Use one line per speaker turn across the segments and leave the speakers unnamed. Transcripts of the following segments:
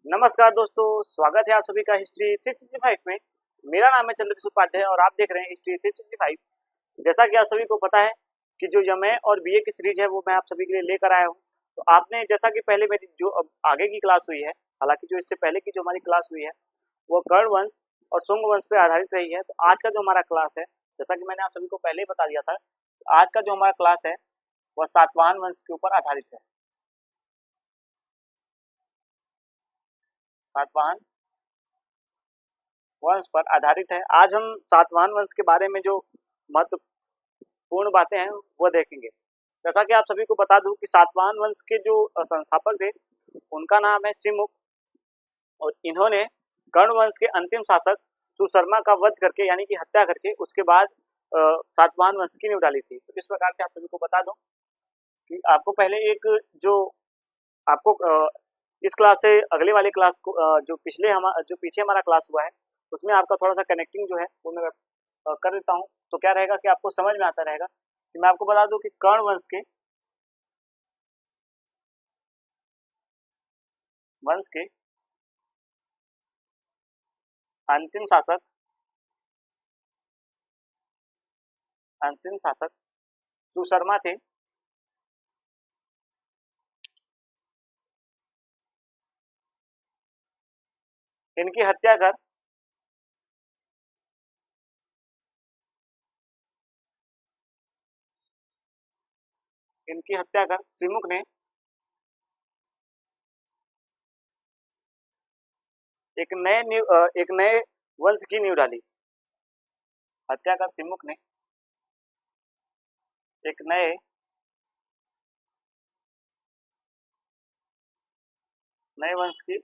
नमस्कार दोस्तों, स्वागत है आप सभी का हिस्ट्री 365 में। मेरा नाम है चंद्रकिशोर उपाध्याय और आप देख रहे हैं हिस्ट्री 365। जैसा कि आप सभी को पता है कि जो एमए और बीए की सीरीज है वो मैं आप सभी के लिए लेकर आया हूँ। तो आपने जैसा कि पहले मेरी जो अब आगे की क्लास हुई है, हालांकि जो इससे पहले की जो हमारी क्लास हुई है वो कर्ण वंश और शुंग वंश पे आधारित रही है। तो आज का जो हमारा क्लास है, जैसा कि मैंने आप सभी को पहले ही बता दिया था, आज का जो हमारा क्लास है वह सातवाहन वंश के ऊपर आधारित है। सातवाहन वंश पर आधारित है। आज हम सातवाहन वंश के बारे में जो महत्वपूर्ण बातें हैं वो देखेंगे। जैसा कि आप सभी को बता दूं कि सातवाहन वंश के जो संस्थापक थे उनका नाम है सिमुक, और इन्होंने कर्ण वंश के अंतिम शासक सुशर्मा का वध करके यानी कि हत्या करके उसके बाद सातवाहन वंश की नींव डाली थी। तो इस प्रकार से आप सभी को बता दूं कि आपको पहले एक जो आपको इस क्लास से अगले वाले क्लास को जो पीछे हमारा क्लास हुआ है उसमें आपका थोड़ा सा कनेक्टिंग जो है वो मैं कर देता हूँ। तो क्या रहेगा कि आपको समझ में आता रहेगा कि मैं आपको बता दूं कि कर्ण वंश के अंतिम शासक सुशर्मा थे। इनकी हत्या कर सिमुक ने एक नए वंश की नींव डाली। हत्या कर सिमुक ने एक नए वंश की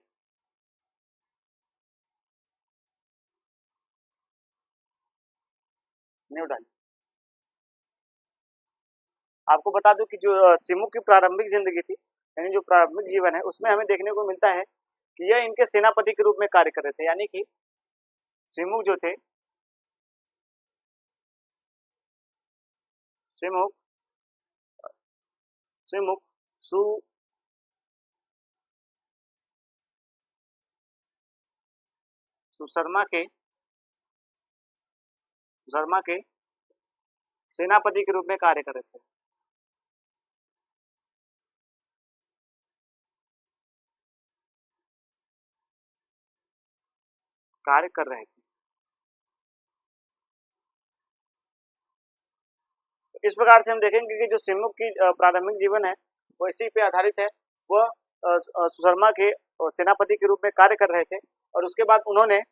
नींव डाली। आपको बता दूं कि जो सिमुक की प्रारंभिक जिंदगी थी यानी जो प्रारंभिक जीवन है उसमें हमें देखने को मिलता है कि यह इनके सेनापति के रूप में कार्य कर रहे थे। यानी कि सिमुक जो थे सिमुक सिमुक सु सुशर्मा के सेनापति के रूप में कार्य कर रहे थे। कार्य कर रहे थे। इस प्रकार से हम देखेंगे कि जो सिमुक की प्रारंभिक जीवन है वो इसी पे आधारित है। वह सुशर्मा के सेनापति के रूप में कार्य कर रहे थे और उसके बाद उन्होंने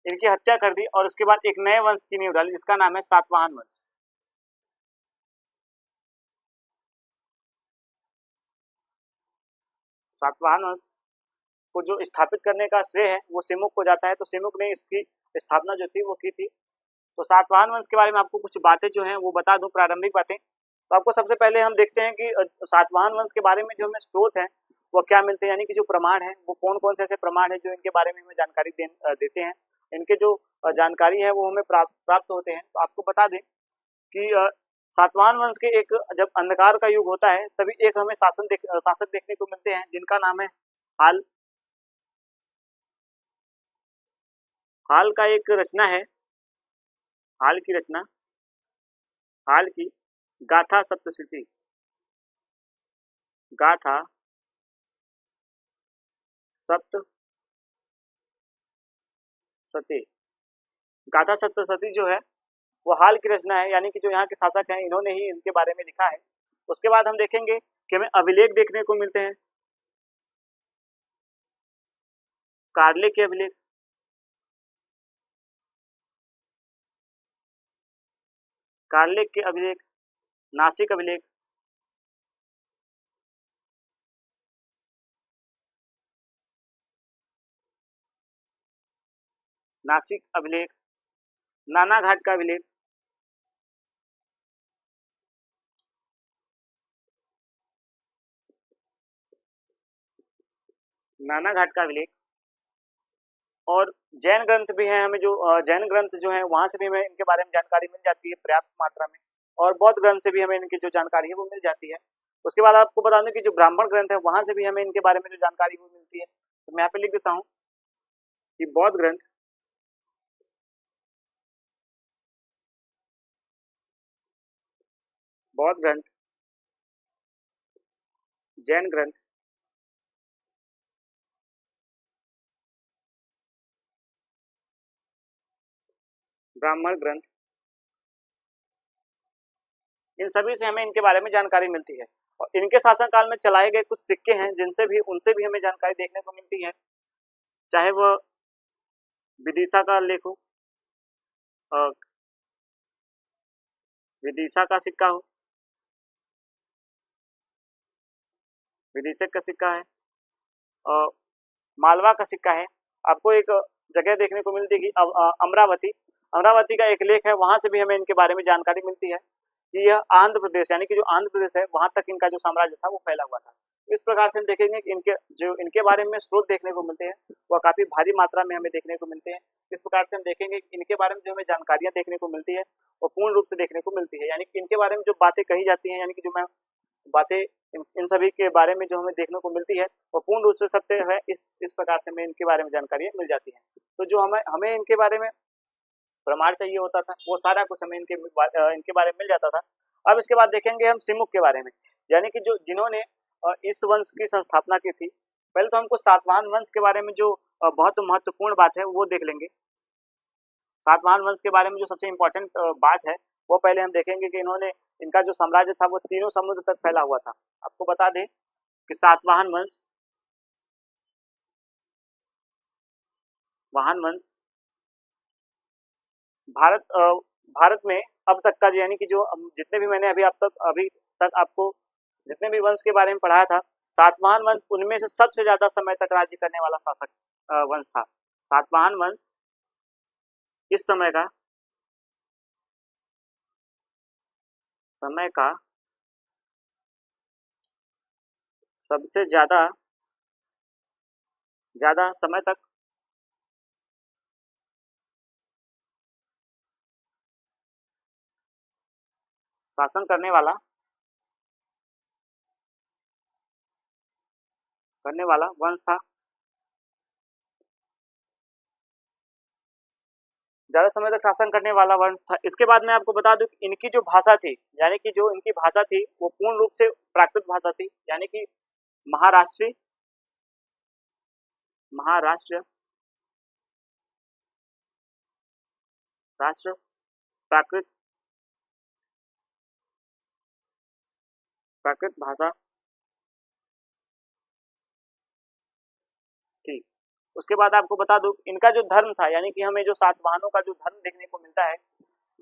इनकी हत्या कर दी और उसके बाद एक नए वंश की नींव डाली जिसका नाम है सातवाहन वंश। सातवाहन वंश को जो स्थापित करने का श्रेय है वो सिमुक को जाता है। तो सिमुक ने इसकी स्थापना जो थी वो की थी। तो सातवाहन वंश के बारे में आपको कुछ बातें जो हैं वो बता दूं, प्रारंभिक बातें। तो आपको सबसे पहले हम देखते हैं कि सातवाहन वंश के बारे में जो हमें स्रोत हैं वो क्या मिलते हैं, यानी कि जो प्रमाण है वो कौन कौन से ऐसे प्रमाण है जो इनके बारे में हमें जानकारी देते हैं। इनके जो जानकारी है वो हमें प्राप्त होते हैं। तो आपको बता दें कि सातवाहन वंश के एक जब अंधकार का युग होता है तभी एक हमें शासक देखने को मिलते हैं जिनका नाम है हाल। हाल का एक रचना है, हाल की रचना, हाल की गाथा सप्तशती, गाथा सप्तशती। गाथा सप्तशती जो है वो हाल की रचना है, यानी कि जो यहाँ के शासक हैं इन्होंने ही इनके बारे में लिखा है। उसके बाद हम देखेंगे कि हमें अभिलेख देखने को मिलते हैं। कार्ले के अभिलेख, कार्लेक के अभिलेख, नासिक अभिलेख, नासिक अभिलेख, नाना घाट का अभिलेख, नाना घाट का अभिलेख, और जैन ग्रंथ भी हैं। हमें जो जैन ग्रंथ जो है वहां से भी हमें इनके बारे में जानकारी मिल जाती है पर्याप्त मात्रा में, और बौद्ध ग्रंथ से भी हमें इनकी जो जानकारी है वो मिल जाती है। उसके बाद आपको बता दें कि जो ब्राह्मण ग्रंथ है वहां से भी हमें इनके बारे में जो जानकारी वो मिलती है। तो मैं यहाँ पे लिख देता हूँ कि बौद्ध ग्रंथ बौद्ध ग्रंथ, जैन ग्रंथ, ब्राह्मण ग्रंथ, इन सभी से हमें इनके बारे में जानकारी मिलती है। और इनके शासनकाल में चलाए गए कुछ सिक्के हैं जिनसे भी उनसे भी हमें जानकारी देखने को मिलती है, चाहे वह विदिशा का लेख हो, विदिशा का सिक्का हो, विदिशक का सिक्का है, और मालवा का सिक्का है। आपको एक जगह देखने को मिलती है कि अमरावती, अमरावती का एक लेख है, वहां से भी हमें इनके बारे में जानकारी मिलती है कि यह आंध्र प्रदेश यानी कि जो आंध्र प्रदेश है वहां तक इनका जो साम्राज्य था वो फैला हुआ था। इस प्रकार से हम देखेंगे कि इनके बारे में स्रोत देखने को मिलते हैं वह काफी भारी मात्रा में हमें देखने को मिलते हैं। इस प्रकार से हम देखेंगे कि इनके बारे में जो हमें जानकारियां देखने को मिलती है वो पूर्ण रूप से देखने को मिलती है, यानी कि इनके बारे में जो बातें कही जाती हैं, यानी कि जो मैं बातें इन सभी के बारे में जो हमें देखने को मिलती है वो पूर्ण रूप से सत्य है। इस प्रकार से हमें इनके बारे में जानकारी मिल जाती है। तो जो हमें हमें इनके बारे में प्रमाण चाहिए होता था वो सारा कुछ हमें इनके बारे में मिल जाता था। अब इसके बाद देखेंगे हम सिमुक के बारे में, यानी कि जो जिन्होंने इस वंश की संस्थापना की थी। पहले तो हमको सातवाहन वंश के बारे में जो बहुत महत्वपूर्ण बात है वो देख लेंगे। सातवाहन वंश के बारे में जो सबसे इम्पोर्टेंट बात है वो पहले हम देखेंगे कि इनका जो साम्राज्य था वो तीनों समुद्र तक फैला हुआ था। आपको बता दें कि सातवाहन वंश भारत में अब तक का यानी कि जो जितने भी मैंने अभी तक आपको जितने भी वंश के बारे में पढ़ाया था, सातवाहन वंश उनमें से सबसे ज्यादा समय तक राज्य करने वाला शासक वंश था। सातवाहन वंश इस समय का सबसे ज्यादा समय तक शासन करने वाला वंश था। ज्यादा समय तक शासन करने वाला वंश था। इसके बाद मैं आपको बता दूं कि इनकी जो भाषा थी, यानी कि जो इनकी भाषा थी वो पूर्ण रूप से प्राकृत भाषा थी, यानी कि महाराष्ट्र राष्ट्र प्राकृत भाषा थी। उसके बाद आपको बता दूं इनका जो धर्म था, यानी कि हमें जो सातवाहनों का जो धर्म देखने को मिलता है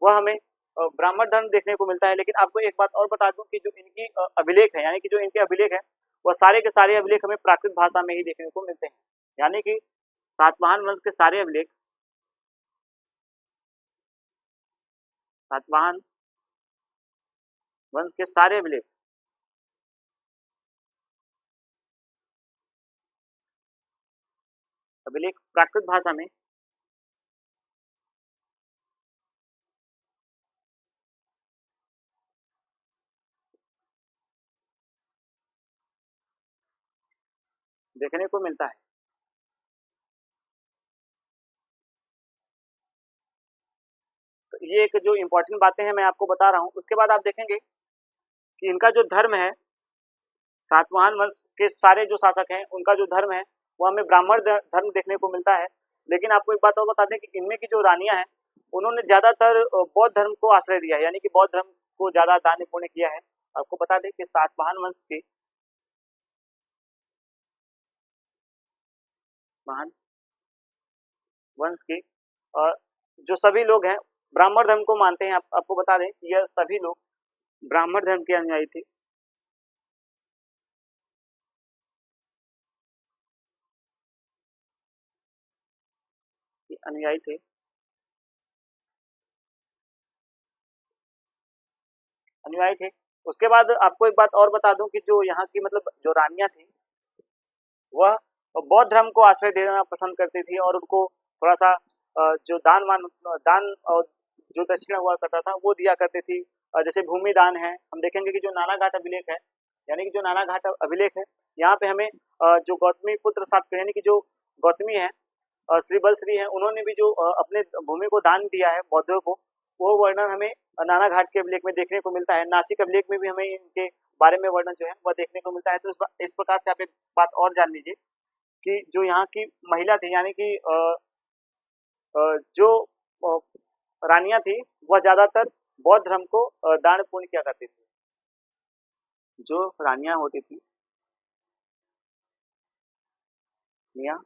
वह हमें ब्राह्मण धर्म देखने को मिलता है। लेकिन आपको एक बात और बता दूं कि जो इनकी अभिलेख है, यानी कि जो इनके अभिलेख है वह सारे के सारे अभिलेख हमें प्राकृत भाषा में ही देखने को मिलते हैं। यानी कि सातवाहन वंश के सारे अभिलेख सातवाहन वंश के सारे अभिलेख प्राकृत भाषा में देखने को मिलता है। तो ये एक जो इंपॉर्टेंट बातें हैं मैं आपको बता रहा हूँ। उसके बाद आप देखेंगे कि इनका जो धर्म है, सातवाहन वंश के सारे जो शासक हैं उनका जो धर्म है वो हमें ब्राह्मण धर्म देखने को मिलता है। लेकिन आपको एक बात और बता दें कि इनमें की जो रानियां हैं उन्होंने ज्यादातर बौद्ध धर्म को आश्रय दिया है, यानी कि बौद्ध धर्म को ज्यादा दान पुण्य किया है। आपको बता दें कि सातवाहन वंश के जो सभी लोग हैं ब्राह्मण धर्म को मानते हैं। आपको बता दें कि यह सभी लोग ब्राह्मण धर्म के अनुयायी थे। अनुयायी थे अनुयायी थे। उसके बाद आपको एक बात और बता दूं कि जो यहाँ की मतलब जो रानियां थी वह बौद्ध धर्म को आश्रय देना पसंद करती थी और उनको थोड़ा सा जो दान और जो दक्षिणा हुआ करता था वो दिया करती थी। जैसे भूमि दान है, हम देखेंगे कि जो नानाघाट अभिलेख है यानी कि जो नानाघाट अभिलेख है, यहाँ पे हमें जो गौतमी पुत्र सातकर्णी यानी कि जो गौतमी है, श्री बलश्री है, उन्होंने भी जो अपने भूमि को दान दिया है बौद्धों को, वो वर्णन हमें नानाघाट के अभिलेख में देखने को मिलता है। नासिक अभिलेख में भी हमें इनके बारे में वर्णन जो है वह देखने को मिलता है। तो इस प्रकार से आप एक बात और जान लीजिए कि जो यहाँ की महिला थी, यानी कि जो रानियां थी, वह ज्यादातर बौद्ध धर्म को दान पुण्य किया करती थी। जो रानियां होती थी, मियाँ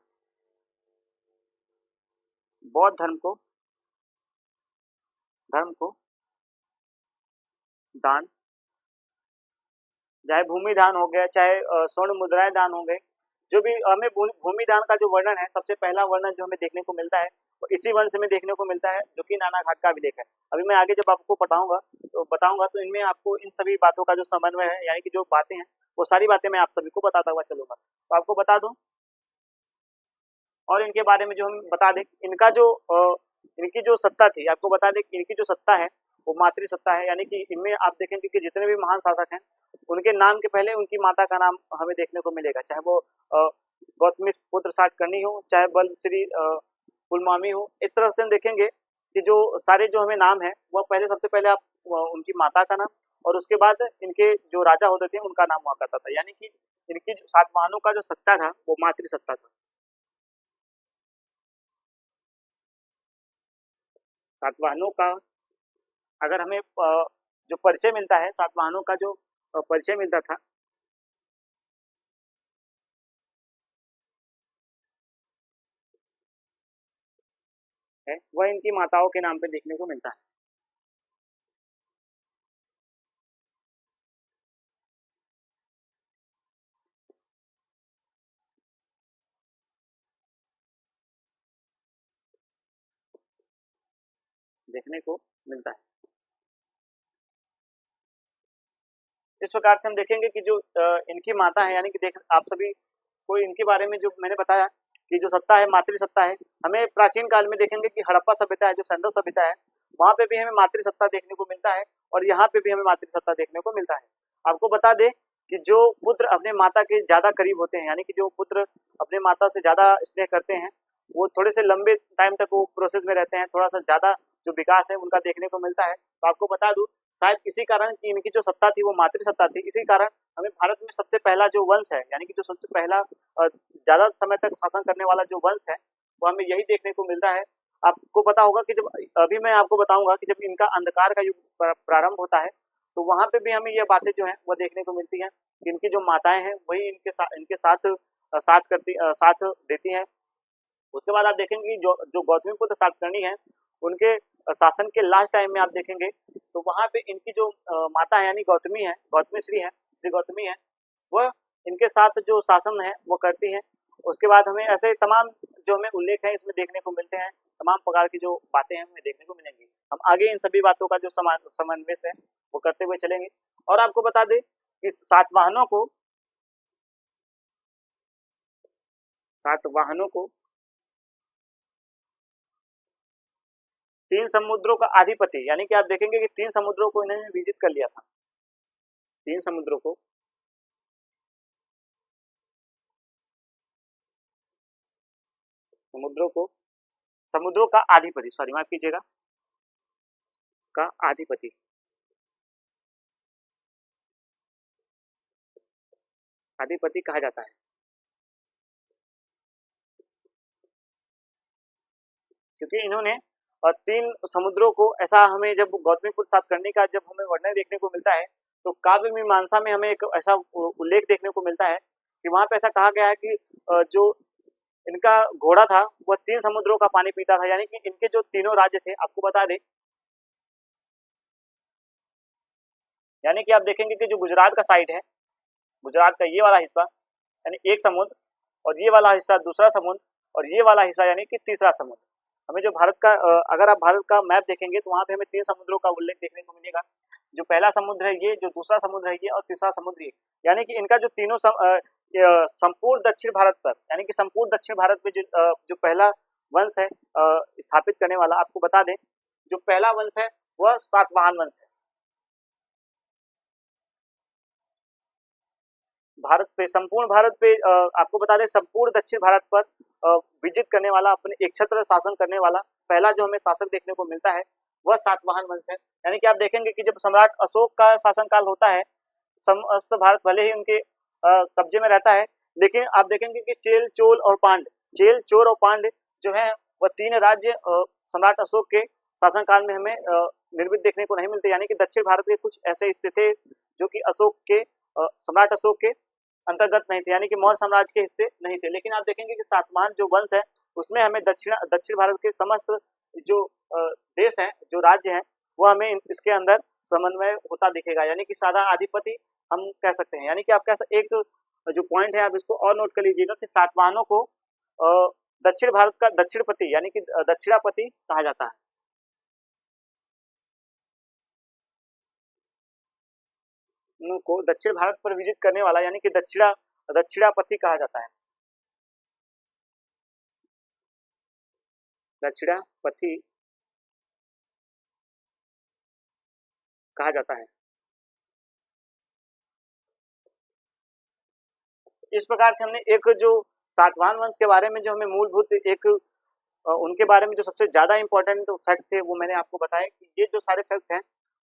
बौद्ध धर्म को दान, चाहे भूमि दान हो गया, चाहे स्वर्ण मुद्राएं दान हो गए, जो भी हमें भूमि दान का जो वर्णन है, सबसे पहला वर्णन जो हमें देखने को मिलता है वो इसी वंश में देखने को मिलता है, जो कि नानाघाट का अभिलेख है। अभी मैं आगे जब आपको बताऊंगा तो इनमें आपको इन सभी बातों का जो समन्वय है, यानी कि जो बातें हैं, वो सारी बातें मैं आप सभी को बताता हुआ चलूंगा। तो आपको बता दूं और इनके बारे में जो हम बता दें, इनकी जो सत्ता थी, आपको बता दें इनकी जो सत्ता है वो मातृ सत्ता है। यानी कि इनमें आप देखेंगे कि जितने भी महान शासक हैं, उनके नाम के पहले उनकी माता का नाम हमें देखने को मिलेगा, चाहे वो गौतमी पुत्र सातकर्णी हो, चाहे बलश्री पुलमावी हो। इस तरह से हम देखेंगे कि जो सारे जो हमें नाम है, वह पहले सबसे पहले आप उनकी माता का नाम और उसके बाद इनके जो राजा होते थे उनका नाम हुआ करता था। यानी कि इनकी सातवाहनों का जो सत्ता था वो मातृ सत्ता था। सातवाहनों का अगर हमें जो परिचय मिलता है, सातवाहनों का जो परिचय मिलता था, है वह इनकी माताओं के नाम पे देखने को मिलता है। देखने को मिलता है। इस प्रकार से हम देखेंगे कि जो इनकी माता है, यानी कि देख आप सभी को इनके बारे में जो मैंने बताया कि जो सत्ता है मातृ सत्ता है। हमें प्राचीन काल में देखेंगे कि हड़प्पा सभ्यता है, जो सिंधु सभ्यता है, वहां पे भी हमें मातृ सत्ता देखने को मिलता है और यहाँ पे भी हमें मातृ सत्ता देखने को मिलता है। आपको बता दें कि जो पुत्र अपने माता के ज्यादा करीब होते हैं, यानी कि जो पुत्र अपने माता से ज्यादा स्नेह करते हैं, वो थोड़े से लंबे टाइम तक वो प्रोसेस में रहते हैं, थोड़ा सा ज्यादा जो विकास है उनका देखने को मिलता है। तो आपको बता दूं, शायद इसी कारण कि इनकी जो सत्ता थी वो मातृ सत्ता थी, इसी कारण हमें भारत में सबसे पहला जो वंश है, यानी कि जो सबसे पहला ज्यादा समय तक शासन करने वाला जो वंश है, वो हमें यही देखने को मिलता है। आपको पता होगा कि जब अभी मैं आपको बताऊंगा कि जब इनका अंधकार का युग प्रारंभ होता है, तो वहां पे भी हमें ये बातें जो है वो देखने को मिलती हैं कि इनकी जो माताएं हैं वही इनके साथ साथ देती हैं। उसके बाद आप देखेंगे कि जो जो गौतमीपुत्र सातकर्णी है, उनके शासन के लास्ट टाइम में आप देखेंगे तो वहां पे इनकी जो माता है, यानी गौतमी है, गौतमी श्री है, श्री गौतमी है, वह इनके साथ जो शासन है वो करती है। उसके बाद हमें ऐसे तमाम जो हमें उल्लेख है इसमें देखने को मिलते हैं, तमाम प्रकार की जो बातें हैं हमें देखने को मिलेंगी। हम आगे इन सभी बातों का जो समन्वय है वो करते हुए चलेंगे। और आपको बता दें कि सातवाहनों को तीन समुद्रों का अधिपति, यानी कि आप देखेंगे कि तीन समुद्रों को इन्होंने विजिट कर लिया था। तीन समुद्रों का अधिपति, सॉरी माफ कीजिएगा, का अधिपति, अधिपति कहा जाता है, क्योंकि इन्होंने तीन समुद्रों को ऐसा हमें जब गौतमीपुत्र सातकर्णी का जब हमें वर्णन देखने को मिलता है, तो काव्य मीमांसा में हमें एक ऐसा उल्लेख देखने को मिलता है कि वहां पे ऐसा कहा गया है कि जो इनका घोड़ा था वह तीन समुद्रों का पानी पीता था। यानी कि इनके जो तीनों राज्य थे, आपको बता दें, यानी कि आप देखेंगे कि जो गुजरात का साइड है, गुजरात का ये वाला हिस्सा यानी एक समुद्र, और ये वाला हिस्सा दूसरा समुद्र, और ये वाला हिस्सा यानी कि तीसरा समुद्र। हमें जो भारत का अगर आप भारत का मैप देखेंगे तो वहां पे हमें तीन समुद्रों का उल्लेख देखने को मिलेगा। जो पहला समुद्र है ये, जो दूसरा समुद्र है ये, और तीसरा समुद्र ये। यानी कि इनका जो तीनों संपूर्ण दक्षिण भारत पर, यानी कि संपूर्ण दक्षिण भारत में जो पहला वंश है स्थापित करने वाला, आपको बता दें जो पहला वंश है वह सातवाहन वंश है। संपूर्ण भारत पे आपको बता दें संपूर्ण दक्षिण भारत पर विजित करने वाला, अपने एक छत्र शासन करने वाला पहला जो हमें शासक देखने को मिलता है वह सातवाहन वंश है। यानी कि आप देखेंगे कि जब सम्राट अशोक का शासनकाल होता है, समस्त भारत भले ही उनके कब्जे में रहता है, लेकिन आप देखेंगे कि चेल, चोल और पांड्य जो है वह तीन राज्य सम्राट अशोक के शासनकाल में हमें निर्मित देखने को नहीं मिलते। यानी कि दक्षिण भारत के कुछ ऐसे हिस्से थे जो कि सम्राट अशोक के अंतर्गत नहीं थे, यानी कि मौर्य साम्राज्य के हिस्से नहीं थे। लेकिन आप देखेंगे कि सातवाहन जो वंश है उसमें हमें दक्षिण भारत के समस्त जो देश हैं, जो राज्य हैं, वो हमें इसके अंदर समन्वय होता दिखेगा। यानी कि सादा आधिपति हम कह सकते हैं। यानी कि आप एक जो पॉइंट है आप इसको और नोट कर लीजिएगा कि सातवाहनों को दक्षिण भारत का दक्षिणपति यानी कि दक्षिणापति कहा जाता है। को दक्षिण भारत पर विजिट करने वाला यानी कि दक्षिणापति कहा जाता है। दक्षिणापति कहा जाता है। इस प्रकार से हमने एक जो सातवाहन वंश के बारे में जो हमें मूलभूत एक उनके बारे में जो सबसे ज्यादा इंपॉर्टेंट फैक्ट थे वो मैंने आपको बताया कि ये जो सारे फैक्ट हैं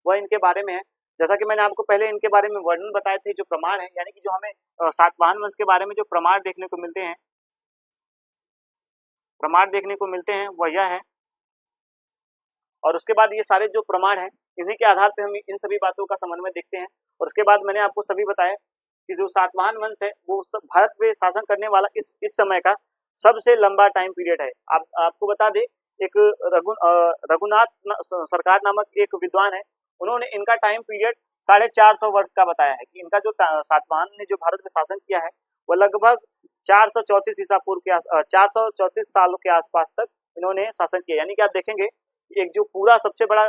वह इनके बारे में है। जैसा कि मैंने आपको पहले इनके बारे में वर्णन बताए थे, जो प्रमाण है यानी कि जो हमें सातवाहन वंश के बारे में जो प्रमाण देखने को मिलते हैं वह यह है। और उसके बाद ये सारे जो प्रमाण हैं इन्हीं के आधार पर हम इन सभी बातों का समन्वय देखते हैं। और उसके बाद मैंने आपको सभी बताया कि जो सातवाहन वंश है वो भारत पे शासन करने वाला इस समय का सबसे लंबा टाइम पीरियड है। आपको बता दें, एक रघुनाथ सरकार नामक एक विद्वान है, उन्होंने इनका टाइम पीरियड 450 वर्ष का बताया है कि इनका जो सातवाहन ने जो भारत में शासन किया है वह लगभग 434 सालों के आसपास तक इन्होंने शासन किया। यानी कि आप देखेंगे एक जो पूरा सबसे बड़ा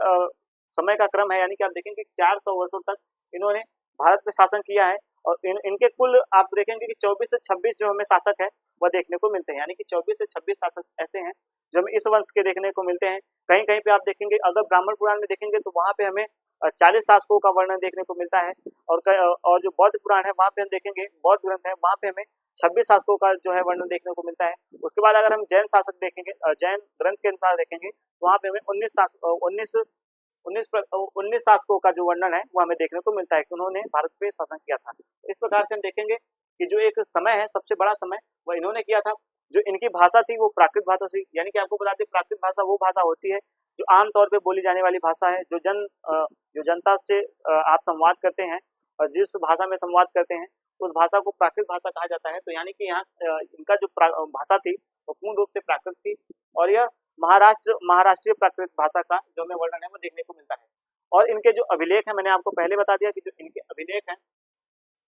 समय का क्रम है, यानी कि आप देखेंगे 400 वर्षों तक इन्होंने भारत में शासन किया है। और इनके कुल आप देखेंगे कि 24 से 26 जो हमें शासक है वह देखने को मिलते हैं। यानी कि 24 से 26 शासक ऐसे हैं जो हमें इस वंश के देखने को मिलते हैं। कहीं कहीं पे आप देखेंगे, अगर ब्राह्मण पुराण में देखेंगे तो वहां पे हमें 40 शासकों का वर्णन देखने को मिलता है। और जो बौद्ध पुराण है वहां पे हम देखेंगे, बौद्ध ग्रंथ है वहां पे हमें 26 शासकों का जो है वर्णन देखने को मिलता है। उसके बाद अगर हम जैन शासक देखेंगे, जैन ग्रंथ के अनुसार देखेंगे तो वहां पे हमें 19 शासकों का जो वर्णन है वो हमें देखने को मिलता है कि उन्होंने भारत पे शासन किया था। इस प्रकार से हम देखेंगे कि जो एक समय है सबसे बड़ा समय वह इन्होंने किया था। जो इनकी भाषा थी वो प्राकृत भाषा थी। यानी कि आपको बताते प्राकृत भाषा वो भाषा होती है जो आमतौर पे बोली जाने वाली भाषा है, जो जनता से आप संवाद करते हैं और जिस भाषा में संवाद करते हैं उस भाषा को प्राकृत भाषा कहा जाता है। तो यानी कि यहाँ इनका जो भाषा थी वो पूर्ण रूप से प्राकृत थी। और यह महाराष्ट्रीय प्राकृत भाषा का जो हमें वर्णन है वो देखने को मिलता है। और इनके जो अभिलेख है, मैंने आपको पहले बता दिया कि जो इनके अभिलेख हैं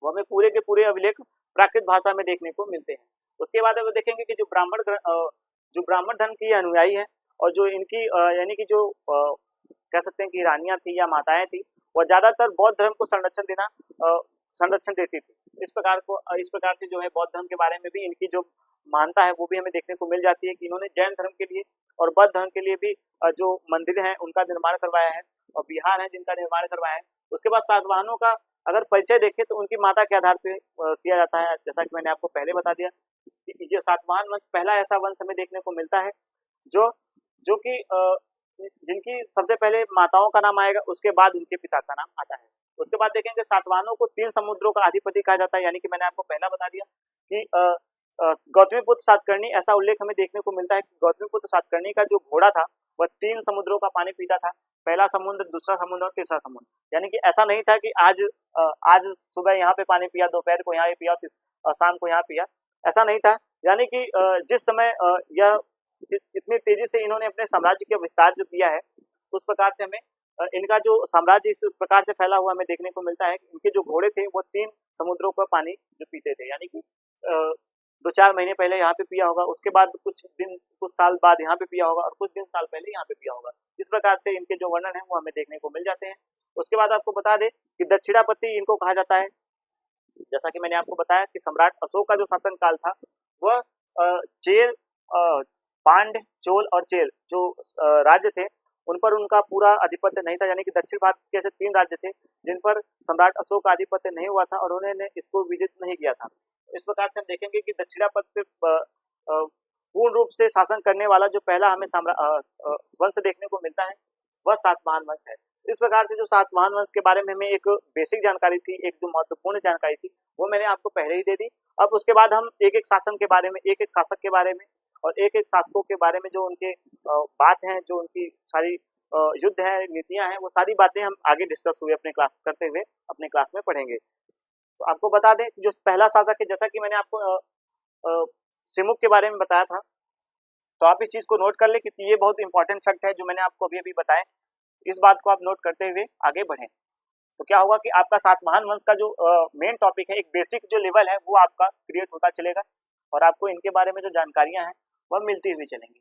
वो हमें पूरे के पूरे अभिलेख प्राकृत भाषा में देखने को मिलते हैं। उसके बाद अगर देखेंगे कि जो ब्राह्मण धर्म की अनुयायी है और जो इनकी यानी कि जो कह सकते हैं कि रानियां थी या माताएं थी, वह ज्यादातर बौद्ध धर्म को संरक्षण देती थी। इस प्रकार से जो है बौद्ध धर्म के बारे में भी इनकी जो मानता है वो भी हमें देखने को मिल जाती है कि इन्होंने जैन धर्म के लिए और बौद्ध धर्म के लिए भी जो मंदिर हैं उनका निर्माण करवाया है और विहार है जिनका निर्माण करवाया है। उसके बाद सातवाहनों का अगर परिचय देखें तो उनकी माता के आधार पर किया जाता है। जैसा कि मैंने आपको पहले बता दिया कि ये सातवाहन वंश पहला ऐसा वंश हमें देखने को मिलता है जो कि जिनकी सबसे पहले माताओं का नाम आएगा, उसके बाद उनके पिता का नाम आता है। उसके बाद देखेंगे सातवाहनों को 3 समुद्रों का अधिपति कहा जाता है। यानी कि मैंने आपको पहला बता दिया कि गौतमीपुत्र सातकर्णी, ऐसा उल्लेख हमें देखने को मिलता है कि गौतमीपुत्र सातकर्णी का जो घोड़ा था वह 3 समुद्रों का पानी पीता था, पहला समुद्र, दूसरा समुद्र और तीसरा समुद्र। यानी कि ऐसा नहीं था कि आज सुबह यहाँ पे पानी पिया, दोपहर को यहाँ पिया और शाम को यहाँ पिया, ऐसा नहीं था। यानी कि जिस समय यह इतनी तेजी से इन्होंने अपने साम्राज्य का विस्तार जो किया है उस प्रकार से हमें इनका जो साम्राज्य इस प्रकार से फैला हुआ हमें देखने को मिलता है कि इनके जो घोड़े थे वो 3 समुद्रों का पानी जो पीते थे। यानी कि 2-4 महीने पहले यहाँ पे पिया होगा, उसके बाद कुछ साल बाद यहाँ पे पिया होगा और कुछ दिन साल पहले यहाँ पे पिया होगा। इस प्रकार से इनके जो वर्णन है वो हमें देखने को मिल जाते हैं। उसके बाद आपको बता दें कि दक्षिणापति इनको कहा जाता है। जैसा कि मैंने आपको बताया कि सम्राट अशोक का जो शासन काल था वह चेल, पांड्य, चोल और चेल जो राज्य थे उन पर उनका पूरा आधिपत्य नहीं था, यानी कि दक्षिण भारत के ऐसे 3 राज्य थे जिन पर सम्राट अशोक का आधिपत्य नहीं हुआ था और उन्होंने इसको विजित नहीं किया था। इस प्रकार से हम देखेंगे कि दक्षिणापथ पे पूर्ण रूप से शासन करने वाला जो पहला हमें वंश देखने को मिलता है वह सातवाहन वंश है। इस प्रकार से जो सातवाहन वंश के बारे में हमें एक बेसिक जानकारी थी, एक जो महत्वपूर्ण जानकारी थी वो मैंने आपको पहले ही दे दी। अब उसके बाद हम एक एक शासन के बारे में, एक एक शासक के बारे में और एक एक शासकों के बारे में जो उनके बात हैं, जो उनकी सारी युद्ध है, नीतियां हैं, वो सारी बातें हम आगे डिस्कस हुए अपने क्लास करते हुए अपने क्लास में पढ़ेंगे। तो आपको बता दें जो पहला शासक है, जैसा कि मैंने आपको सिमुक के बारे में बताया था, तो आप इस चीज को नोट कर ले कि ये बहुत इंपॉर्टेंट फैक्ट है जो मैंने आपको अभी अभी बताया। इस बात को आप नोट करते हुए आगे बढ़ें। तो क्या होगा कि आपका सातवाहन वंश का जो मेन टॉपिक है, एक बेसिक जो लेवल है वो आपका क्रिएट होता चलेगा और आपको इनके बारे में जो जानकारियां हैं वह मिलती हुई चलेंगी।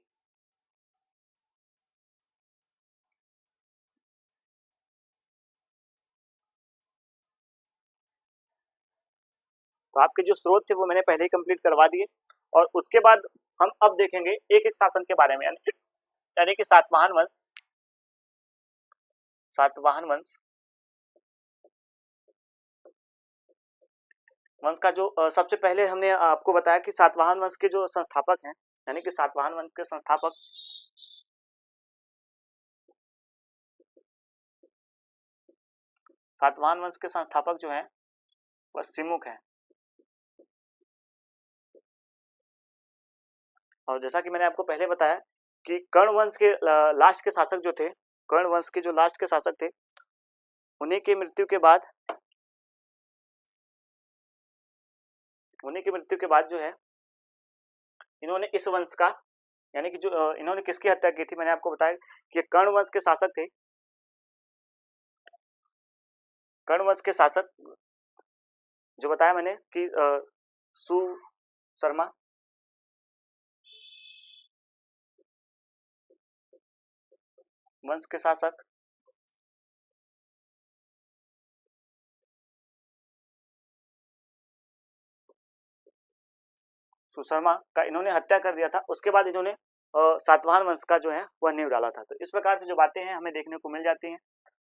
तो आपके जो स्रोत थे वो मैंने पहले ही कंप्लीट करवा दिए और उसके बाद हम अब देखेंगे एक एक शासन के बारे में, यानी कि सातवाहन वंश। सातवाहन वंश का जो सबसे पहले हमने आपको बताया कि सातवाहन वंश के जो संस्थापक हैं, यानी कि सातवाहन वंश के संस्थापक सातवाहन वंश के संस्थापक जो हैं वह सिमुक हैं। और जैसा कि मैंने आपको पहले बताया कि कर्ण वंश के लास्ट के शासक जो थे, कर्ण वंश के जो लास्ट के शासक थे, उन्हीं की मृत्यु के बाद जो है इन्होंने इस वंश का, यानी कि जो इन्होंने किसकी हत्या की थी, मैंने आपको बताया कि कर्ण वंश के शासक थे। कर्ण वंश के शासक जो बताया मैंने कि सुशर्मा, वंश के शासक सुशर्मा का इन्होंने हत्या कर दिया था। उसके बाद इन्होंने सातवाहन वंश का जो है वह नींव डाला था। तो इस प्रकार से जो बातें हैं हमें देखने को मिल जाती हैं।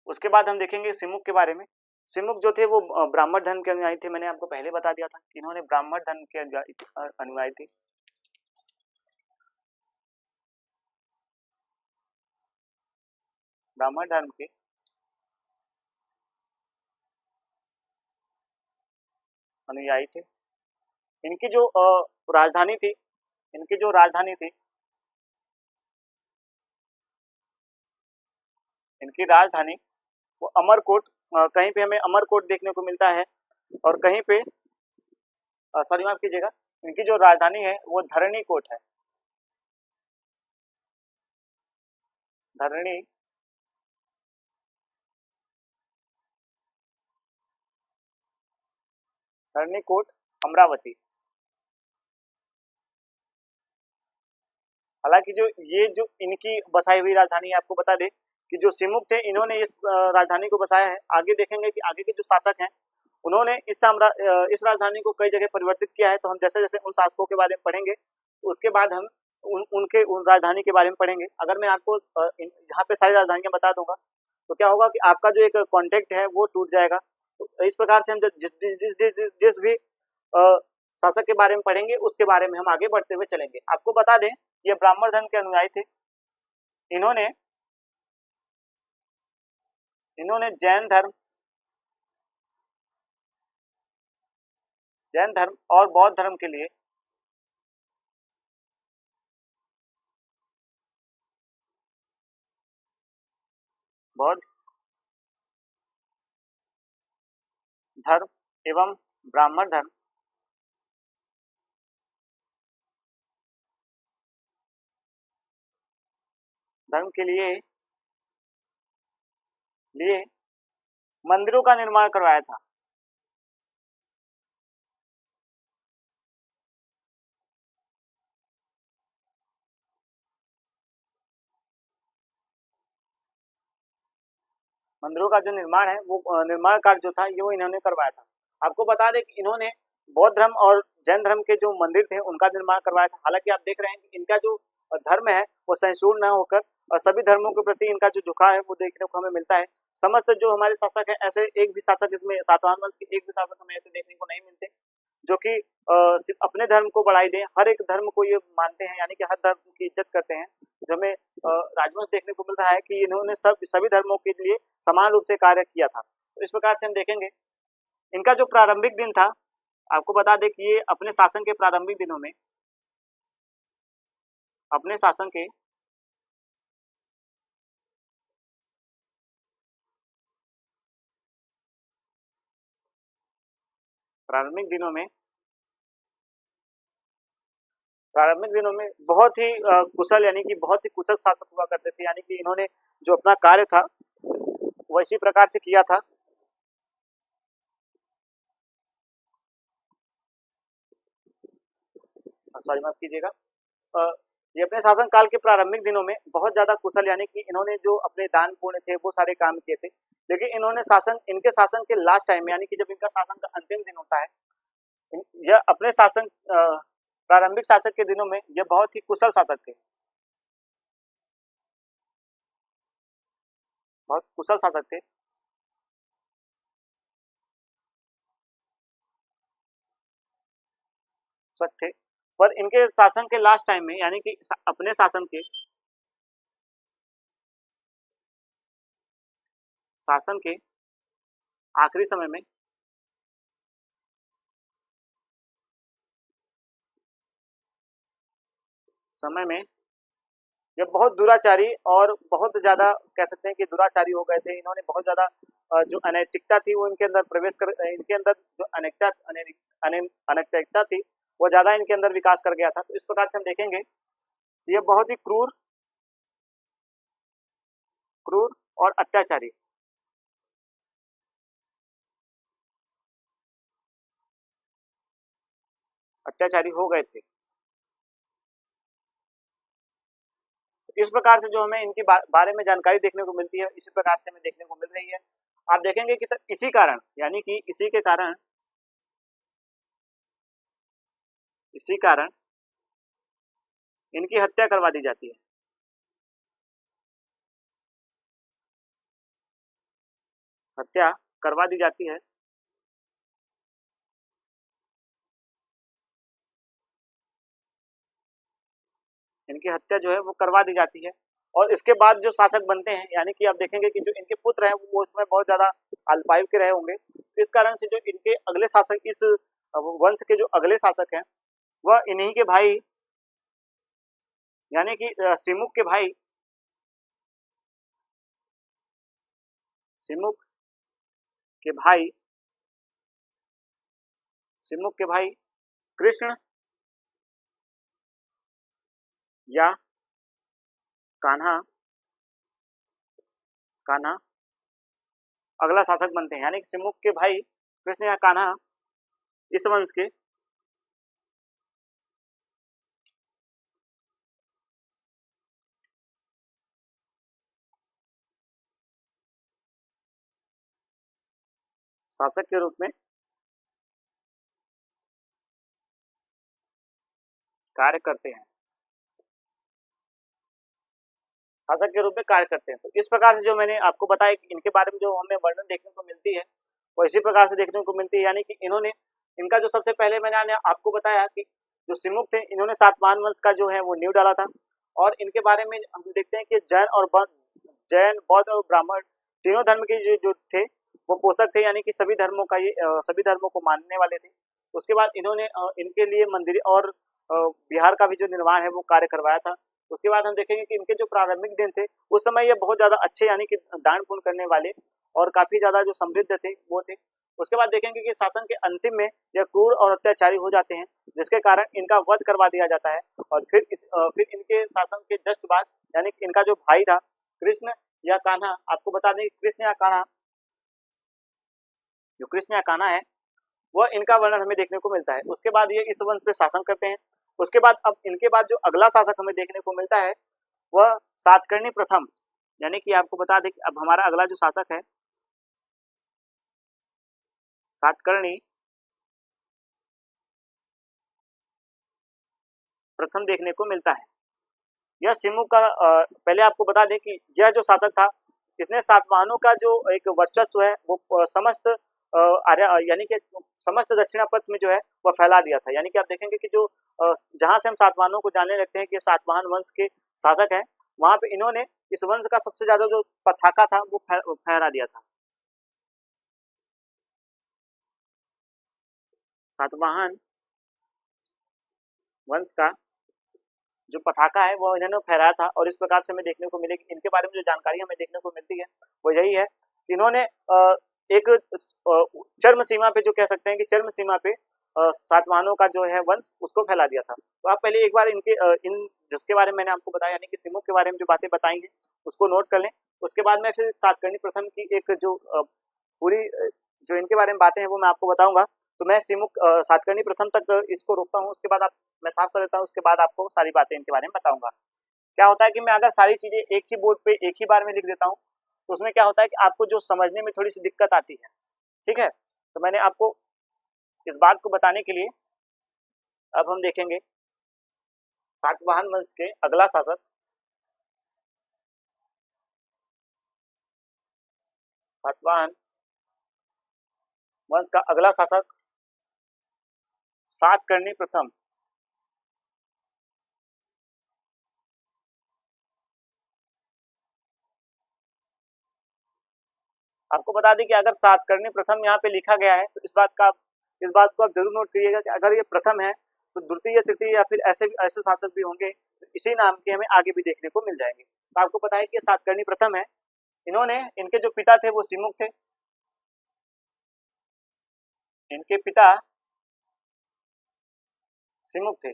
उसके बाद हम देखेंगे सिमुक के बारे में। सिमुक जो थे वो ब्राह्मण धर्म के अनुयायी थे। मैंने आपको पहले बता दिया था कि इन्होंने ब्राह्मण धर्म के अनुयायी थे। ब्राह्मण धर्म के अनुयायी थे। इनकी जो राजधानी थी, इनकी जो राजधानी थी, इनकी राजधानी वो अमरकोट, कहीं पे हमें अमरकोट देखने को मिलता है और कहीं पे सॉरी माफ कीजिएगा, इनकी जो राजधानी है वो धरणी कोट है। धरणी कोट अमरावती। हालांकि जो इनकी बसाई हुई राजधानी है, आपको बता दें कि जो सिमुक थे इन्होंने इस राजधानी को बसाया है। आगे देखेंगे कि आगे के जो शासक हैं उन्होंने इस राजधानी को कई जगह परिवर्तित किया है। तो हम जैसे जैसे उन शासकों के बारे में पढ़ेंगे उसके बाद हम उन राजधानी के बारे में पढ़ेंगे। अगर मैं आपको यहाँ पे सारी राजधानियां बता दूंगा तो क्या होगा कि आपका जो एक कॉन्टेक्ट है वो टूट जाएगा। तो इस प्रकार से हम जिस भी शासक के बारे में पढ़ेंगे उसके बारे में हम आगे बढ़ते हुए चलेंगे। आपको बता दें ये ब्राह्मण धर्म के अनुयायी थे। इन्होंने जैन धर्म और बौद्ध धर्म के लिए बौद्ध धर्म एवं ब्राह्मण धर्म के लिए मंदिरों का निर्माण करवाया था। मंदिरों का जो निर्माण है वो निर्माण कार्य जो था ये वो इन्होंने करवाया था। आपको बता दें कि इन्होंने बौद्ध धर्म और जैन धर्म के जो मंदिर थे उनका निर्माण करवाया था। हालांकि आप देख रहे हैं कि इनका जो धर्म है वो सहिष्णु न होकर सभी धर्मों के प्रति इनका जो झुकाव है वो देखने को हमें मिलता है। समस्त जो हमारे शासक है, ऐसे एक भी शासक इसमें सातवाहन वंश के एक भी शासक हमें ऐसे देखने को नहीं मिलते जो कि सिर्फ अपने धर्म को बढ़ाई दें, हर एक धर्म को ये मानते हैं, यानी कि हर धर्म की इज्जत करते हैं। जो हमें राजवंश देखने को मिल रहा है कि इन्होंने सभी धर्मों के लिए समान रूप से कार्य किया था। तो इस प्रकार से हम देखेंगे इनका जो प्रारंभिक दिन था, आपको बता दें कि ये अपने शासन के प्रारंभिक दिनों में अपने शासन के प्रारंभिक दिनों में बहुत ही कुशल यानी कि बहुत ही कुशल शासक हुआ करते थे, यानी कि इन्होंने जो अपना कार्य था वो इसी प्रकार से किया था। सॉरी, माफ कीजिएगा। ये अपने शासन काल के प्रारंभिक दिनों में बहुत ज्यादा कुशल, यानी कि इन्होंने जो अपने दान पुण्य थे वो सारे काम किए थे। लेकिन इनके शासन के लास्ट टाइम, यानी कि जब इनका शासन का अंतिम दिन होता है, यह अपने शासन प्रारंभिक शासक के दिनों में यह बहुत ही कुशल शासक थे, बहुत कुशल शासक थे। पर इनके शासन के लास्ट टाइम में, यानी कि अपने शासन के आखिरी समय में ये बहुत दुराचारी और बहुत ज्यादा कह सकते हैं कि दुराचारी हो गए थे। इन्होंने बहुत ज्यादा जो अनैतिकता थी वो इनके अंदर जो अनैतिकता थी वो ज्यादा इनके अंदर विकास कर गया था। तो इस प्रकार से हम देखेंगे ये बहुत ही क्रूर और अत्याचारी हो गए थे। इस प्रकार से जो हमें इनके बारे में जानकारी देखने को मिलती है, इसी प्रकार से हमें देखने को मिल रही है। आप देखेंगे कि इसी कारण, यानी कि इसी कारण इनकी हत्या करवा दी जाती है। हत्या करवा दी जाती है। इनकी हत्या जो है वो करवा दी जाती है। और इसके बाद जो शासक बनते हैं, यानी कि आप देखेंगे कि जो इनके पुत्र हैं वो उसमें बहुत ज्यादा अल्पायु के रहे होंगे। इस कारण से जो इनके अगले शासक, इस वंश के जो अगले शासक हैं, वह इन्हीं के भाई, यानी कि सिमुक के भाई कृष्ण या कान्हा अगला शासक बनते हैं। यानी कि सिमुक के भाई कृष्ण या कान्हा इस वंश के शासक के रूप में कार्य करते हैं। तो इस प्रकार से जो मैंने आपको बताया कि इनके बारे में जो हमें वर्णन देखने को मिलती है वो इसी प्रकार से देखने को मिलती है। यानी कि इनका जो सबसे पहले मैंने आपको बताया कि जो सिमुक थे, इन्होंने सातवाहन वंश का जो है वो नींव डाला था। और इनके बारे में हम देखते हैं कि जैन, बौद्ध और ब्राह्मण तीनों धर्म के जो थे वो पोषक थे, यानी कि सभी धर्मों को मानने वाले थे। उसके बाद इन्होंने इनके लिए मंदिर और बिहार का भी जो निर्माण है वो कार्य करवाया था। उसके बाद हम देखेंगे कि इनके जो प्रारंभिक दिन थे उस समय ये बहुत ज्यादा अच्छे, यानी कि दान पुण्य करने वाले और काफी ज्यादा जो समृद्ध थे वो थे। उसके बाद देखेंगे कि शासन के अंतिम में यह क्रूर और अत्याचारी हो जाते हैं, जिसके कारण इनका वध करवा दिया जाता है। और फिर इनके शासन के जस्ट बाद, यानी कि इनका जो भाई था कृष्ण या कान्हा, आपको बता दें कृष्ण या कान्हा है, वह इनका वर्णन हमें देखने को मिलता है। उसके बाद ये इस वंश पे शासन करते हैं। उसके बाद अब इनके बाद जो अगला शासक हमें देखने को मिलता है वह सातकर्णी प्रथम, यानी कि आपको बता दें कि अब हमारा अगला जो शासक है सातकर्णी प्रथम देखने को मिलता है। यह सिमुक का पहले आपको बता दें कि यह जो शासक था, इसने सातवाहनों का जो एक वर्चस्व है वो समस्त आर्य यानी कि समस्त दक्षिणापथ में जो है वह फैला दिया था। यानी कि आप देखेंगे कि जो जहां से हम सातवाहनों को जानने लगते हैं कि सातवाहन वंश के शासक हैं, वहां पे इन्होंने इस वंश का सबसे ज्यादा जो पताका था वो फहरा दिया था। सातवाहन वंश का जो पताका है वो इन्होंने फहराया था, और इस प्रकार से हमें देखने को मिलेगी, इनके बारे में जो जानकारी हमें देखने को मिलती है वो यही है कि इन्होंने एक चर्म सीमा पे, जो कह सकते हैं कि चर्म सीमा पे सातवाहनों का जो है वंश उसको फैला दिया था। तो आप पहले एक बार इनके इन जिसके बारे में मैंने आपको बताया यानी कि सिमुक के बारे में जो बातें बताएंगे उसको नोट कर लें। उसके बाद मैं फिर सातकर्णी प्रथम की एक जो पूरी जो इनके बारे में बातें हैं वो मैं आपको बताऊंगा। तो मैं सिमुक सातकर्णी प्रथम तक इसको रोकता हूँ, उसके बाद आप मैं साफ कर देता हूँ, उसके बाद आपको सारी बातें इनके बारे में बताऊंगा। क्या होता है कि मैं अगर सारी चीजें एक ही बोर्ड पे एक ही बार में लिख देता हूँ तो उसमें क्या होता है कि आपको जो समझने में थोड़ी सी दिक्कत आती है। ठीक है, तो मैंने आपको इस बात को बताने के लिए अब हम देखेंगे सातवाहन वंश के अगला शासक सातवाहन वंश का अगला शासक सातकर्णी प्रथम। आपको बता दें कि अगर सातकर्णी प्रथम यहाँ पे लिखा गया है तो इस बात को आप जरूर नोट करिएगा कि अगर ये प्रथम है तो द्वितीय तृतीय या फिर ऐसे ऐसे शासक भी होंगे, तो इसी नाम के हमें आगे भी देखने को मिल जाएंगे। तो आपको पता है कि सातकर्णी प्रथम है, इन्होंने इनके जो पिता थे वो सिमुक थे, इनके पिता सिमुक थे।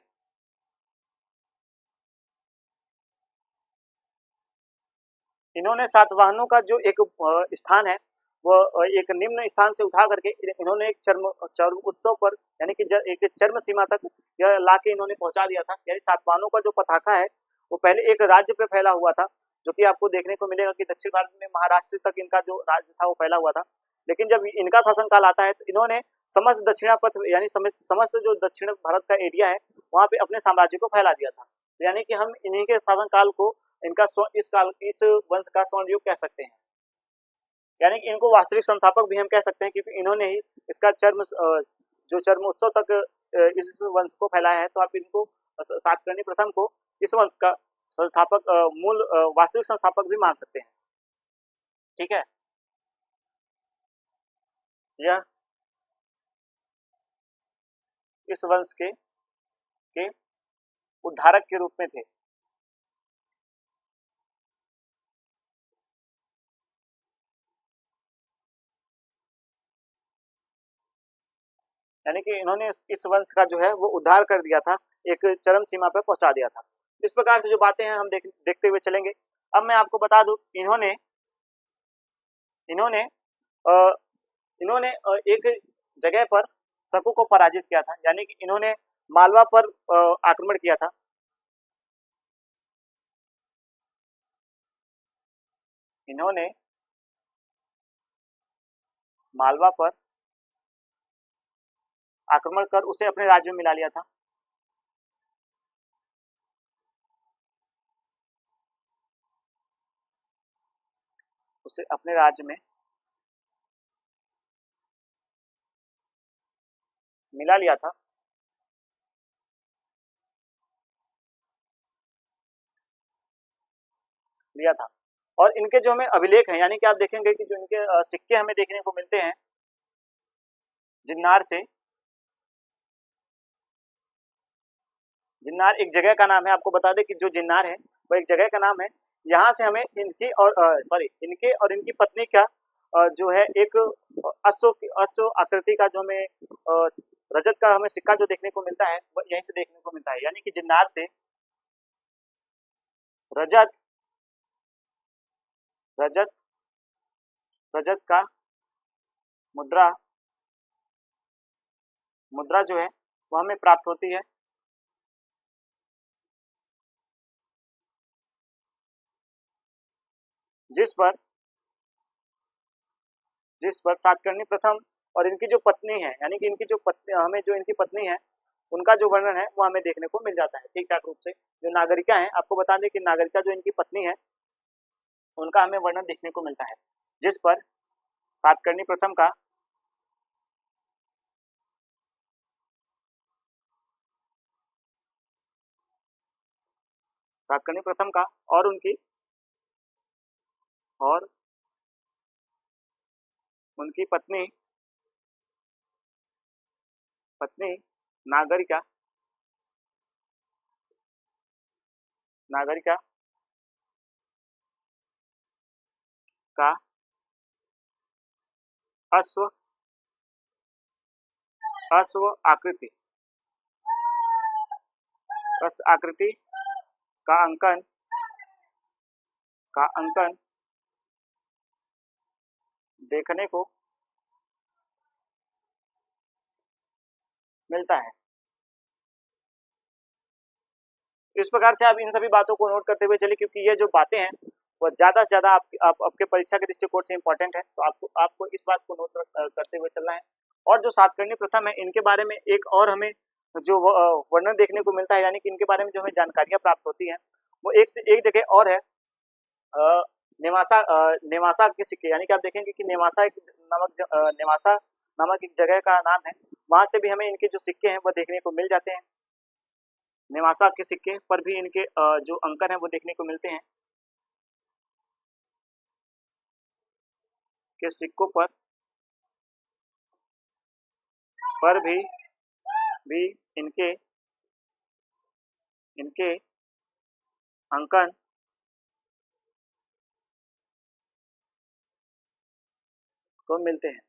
इन्होंने सातवाहनों का जो एक स्थान है वो एक निम्न स्थान से उठा करके इन्होंने एक चर्म उत्सव पर यानी कि एक चर्म सीमा तक यह ला के इन्होंने पहुंचा दिया था। यानी सातवाहनों का जो पताका है वो पहले एक राज्य पे फैला हुआ था, जो कि आपको देखने को मिलेगा कि दक्षिण भारत में महाराष्ट्र तक इनका जो राज्य था वो फैला हुआ था। लेकिन जब इनका शासनकाल आता है तो इन्होंने समस्त दक्षिणापथ यानी समस्त जो दक्षिण भारत का एरिया है वहां पे अपने साम्राज्य को फैला दिया था। यानी कि हम इन्हीं के शासनकाल को इनका इस वंश का स्वर्ण युग कह सकते हैं। यानी कि इनको वास्तविक संस्थापक भी हम कह सकते हैं क्योंकि इन्होंने ही इसका जो चर्मोत्सव तक इस वंश को फैलाया है। तो आप इनको सातकर्णी प्रथम को इस वंश का संस्थापक मूल वास्तविक संस्थापक भी मान सकते हैं। ठीक है, यह इस वंश के उद्धारक के रूप में थे। यानी कि इन्होंने इस वंश का जो है वो उद्धार कर दिया था, एक चरम सीमा पर पहुंचा दिया था। इस प्रकार से जो बातें हैं हम देखते हुए चलेंगे। अब मैं आपको बता दूं इन्होंने इन्होंने अ, इन्होंने एक जगह पर शकु को पराजित किया था, यानी कि इन्होंने मालवा पर आक्रमण किया था। इन्होंने मालवा पर आक्रमण कर उसे अपने राज्य में मिला लिया था। उसे अपने राज्य में मिला लिया था। लिया था और इनके जो हमें अभिलेख हैं, यानी कि आप देखेंगे कि जो इनके सिक्के हमें देखने को मिलते हैं जिन्नार से। जिन्नार एक जगह का नाम है, आपको बता दें कि जो जिन्नार है वो एक जगह का नाम है। यहाँ से हमें इनकी और इनके और इनकी पत्नी का जो है एक अश्व आकृति का जो हमें रजत का हमें सिक्का जो देखने को मिलता है वो यहीं से देखने को मिलता है। यानी कि जिन्नार से रजत रजत रजत का मुद्रा मुद्रा जो है वो हमें प्राप्त होती है, जिस पर सातकर्णी प्रथम और इनकी जो पत्नी है, यानी कि इनकी जो पत्नी हमें जो इनकी पत्नी है उनका जो वर्णन है वो हमें देखने को मिल जाता है ठीक ठाक रूप से। जो नागरिका है, आपको बता दें कि नागरिका जो इनकी पत्नी है उनका हमें वर्णन देखने को मिलता है, जिस पर सातकर्णी प्रथम का सातकर्णी प्रथम का और उनकी पत्नी नागरिका नागरिका का अश्व आकृति आकृति का अंकन देखने को मिलता है। इस प्रकार से आप इन सभी बातों को नोट करते हुए चलिए, क्योंकि ये जो बातें हैं वो ज़्यादा से ज़्यादा आपके परीक्षा के दृष्टिकोण से इंपॉर्टेंट है, तो आपको इस बात को नोट करते हुए चलना है। और जो सातकर्णी प्रथम है, इनके बारे में एक और हमें जो वर्णन देखने को मिलता है, यानी कि इनके बारे में जो हमें जानकारियां प्राप्त होती हैं वो एक से एक जगह और है। नेवासा के सिक्के, यानी कि आप देखेंगे कि नेवासा नामक एक जगह का नाम है, वहां से भी हमें इनके जो सिक्के हैं वो देखने को मिल जाते हैं। नेवासा के सिक्के पर भी इनके जो अंकन है वो देखने को मिलते हैं। के सिक्कों पर भी इनके अंकन को मिलते हैं।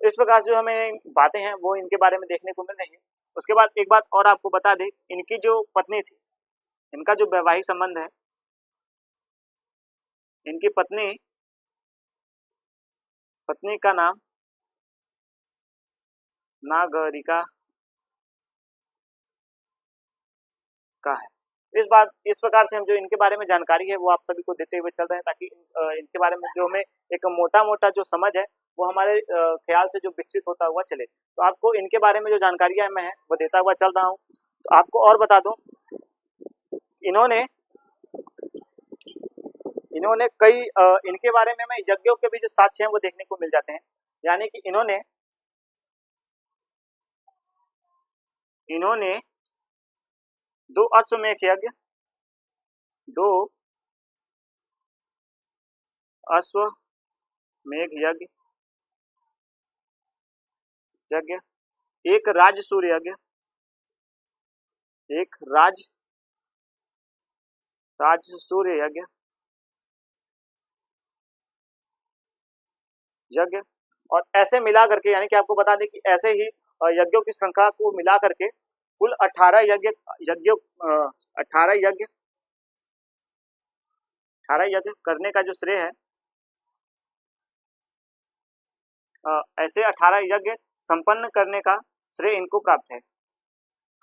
इस प्रकार से जो हमें बातें हैं वो इनके बारे में देखने को मिल रही है। उसके बाद एक बात और आपको बता दें, इनकी जो पत्नी थी, इनका जो वैवाहिक संबंध है, इनकी पत्नी का नाम नागरिका का है। इस प्रकार से हम जो इनके बारे में जानकारी है वो आप सभी को देते हुए चल रहे हैं, ताकि इनके बारे में जो हमें एक मोटा जो समझ है वो हमारे ख्याल से जो विकसित होता हुआ चले। तो आपको इनके बारे में जो जानकारियां मैं है वो देता हुआ चल रहा हूँ। तो आपको और बता दूं, इन्होंने कई इनके बारे में हमें यज्ञों के भी जो साक्ष्य हैं वो देखने को मिल जाते हैं। यानी कि इन्होंने 2 अश्वमेध यज्ञ, 2 अश्वमेध यज्ञ, एक राजसूय यज्ञ, राजसूय यज्ञ और ऐसे मिला करके, यानी कि आपको बता दें कि ऐसे ही यज्ञों की श्रृंखला को मिला करके कुल 18 यज्ञ 18 यज्ञ करने का जो श्रेय है, ऐसे 18 यज्ञ संपन्न करने का श्रेय इनको प्राप्त है।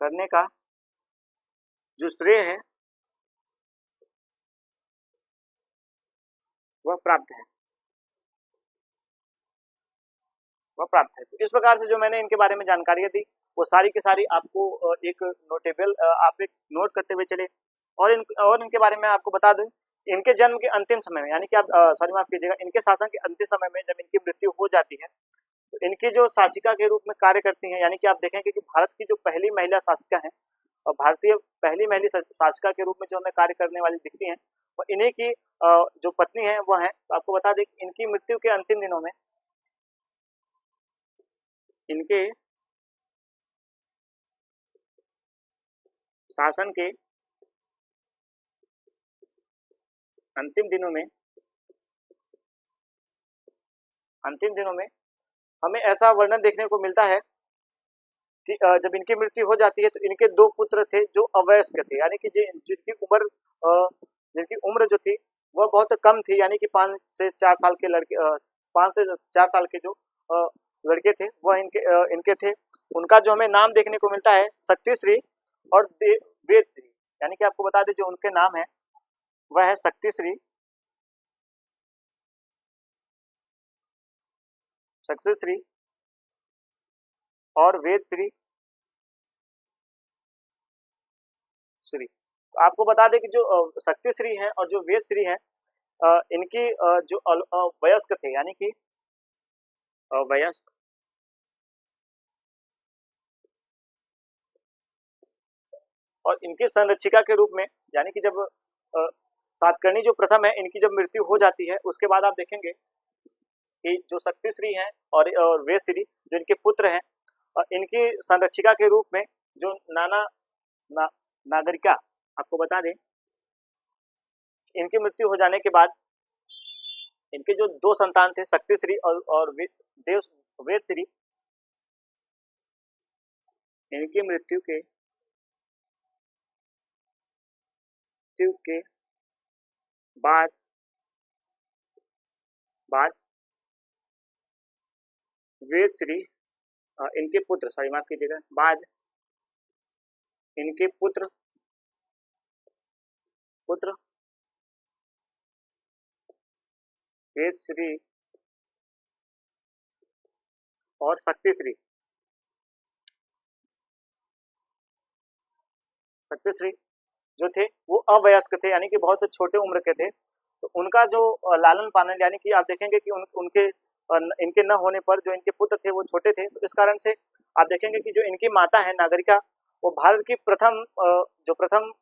करने का जो श्रेय है वह प्राप्त है। तो इस प्रकार से जो मैंने इनके बारे में जानकारियां दी वो सारी की सारी आपको एक नोटेबल आप एक नोट करते हुए चले। और इनके बारे में आपको बता दूं, इनके जन्म के अंतिम समय में, यानी कि आप सॉरी माफ कीजिएगा, इनके शासन के अंतिम समय में जब इनकी मृत्यु हो जाती है तो इनकी जो शासिका के रूप में कार्य करती हैं, यानी कि आप देखेंगे कि भारत की जो पहली महिला शासिका है और भारतीय पहली महिला शासिका के रूप में जो हमें कार्य करने वाली दिखती हैं वो इन्हीं की जो पत्नी है वह है। तो आपको बता दें कि इनकी मृत्यु के अंतिम दिनों में इनके शासन के अंतिम दिनों में हमें ऐसा वर्णन देखने को मिलता है कि जब इनकी मृत्यु हो जाती है तो इनके 2 पुत्र थे जो अवयस्क थे, यानी कि जिनकी उम्र जो थी वह बहुत कम थी, यानी कि 5 से 4 साल के लड़के 5 से 4 साल के जो लड़के थे वह इनके थे। उनका जो हमें नाम देखने को मिलता है शक्तिश्री और वेदश्री, यानी कि आपको बता दें जो उनके नाम है वह है शक्तिश्री शक्तिश्री और वेदश्री श्री। तो आपको बता दें कि जो शक्तिश्री है और जो वेदश्री है, इनकी जो वयस्क थे, यानी कि वयस्क और इनकी संरक्षिका के रूप में, यानी कि जब सातकर्णी जो प्रथम है, इनकी जब मृत्यु हो जाती है उसके बाद आप देखेंगे कि जो शक्तिश्री हैं और वेदश्री जो इनके पुत्र हैं, इनकी संरक्षिका के रूप में जो नागरिका, आपको बता दें इनकी मृत्यु हो जाने के बाद इनके जो दो संतान थे शक्तिश्री और वेदश्री, इनकी मृत्यु के बाद वेदश्री इनके पुत्र, सॉरी माफ कीजिएगा, बाद इनके पुत्र वेदश्री और शक्तिश्री जो थे वो अवयस्क थे, यानी कि बहुत छोटे उम्र के थे। तो उनका जो लालन पालन, यानी कि आप देखेंगे कि उनके इनके न होने पर जो इनके पुत्र थे वो छोटे थे, तो इस कारण से आप देखेंगे कि जो इनकी माता है नागरिका, वो भारत की प्रथम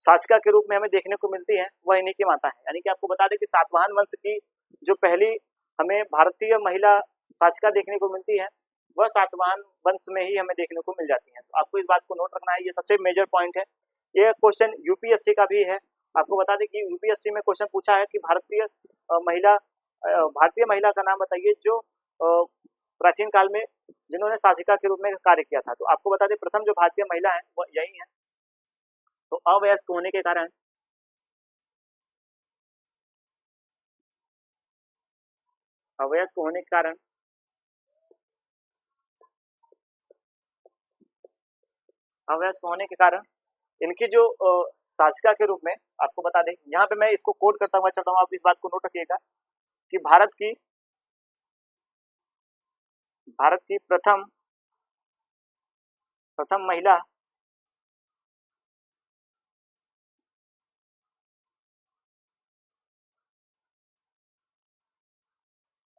शासिका के रूप में हमें देखने को मिलती है, वह इन्हीं की माता है। यानी कि आपको बता दें कि सातवाहन वंश की जो पहली हमें भारतीय महिला शासिका देखने को मिलती है, वह सातवाहन वंश में ही हमें देखने को मिल जाती है। तो आपको इस बात को नोट रखना है, ये सबसे मेजर पॉइंट है। ये क्वेश्चन यूपीएससी का भी है। आपको बता दें कि यूपीएससी में क्वेश्चन पूछा है कि भारतीय महिला का नाम बताइए जो प्राचीन काल में जिन्होंने शासिका के रूप में कार्य किया था। तो आपको बता दें प्रथम जो भारतीय महिला है वह यही है। तो अवयस्क होने के कारण इनकी जो शासिका के रूप में, आपको बता दें, यहाँ पे मैं इसको कोट करता हुआ चल रहा हूँ, आप इस बात को नोट रखिएगा कि भारत की प्रथम महिला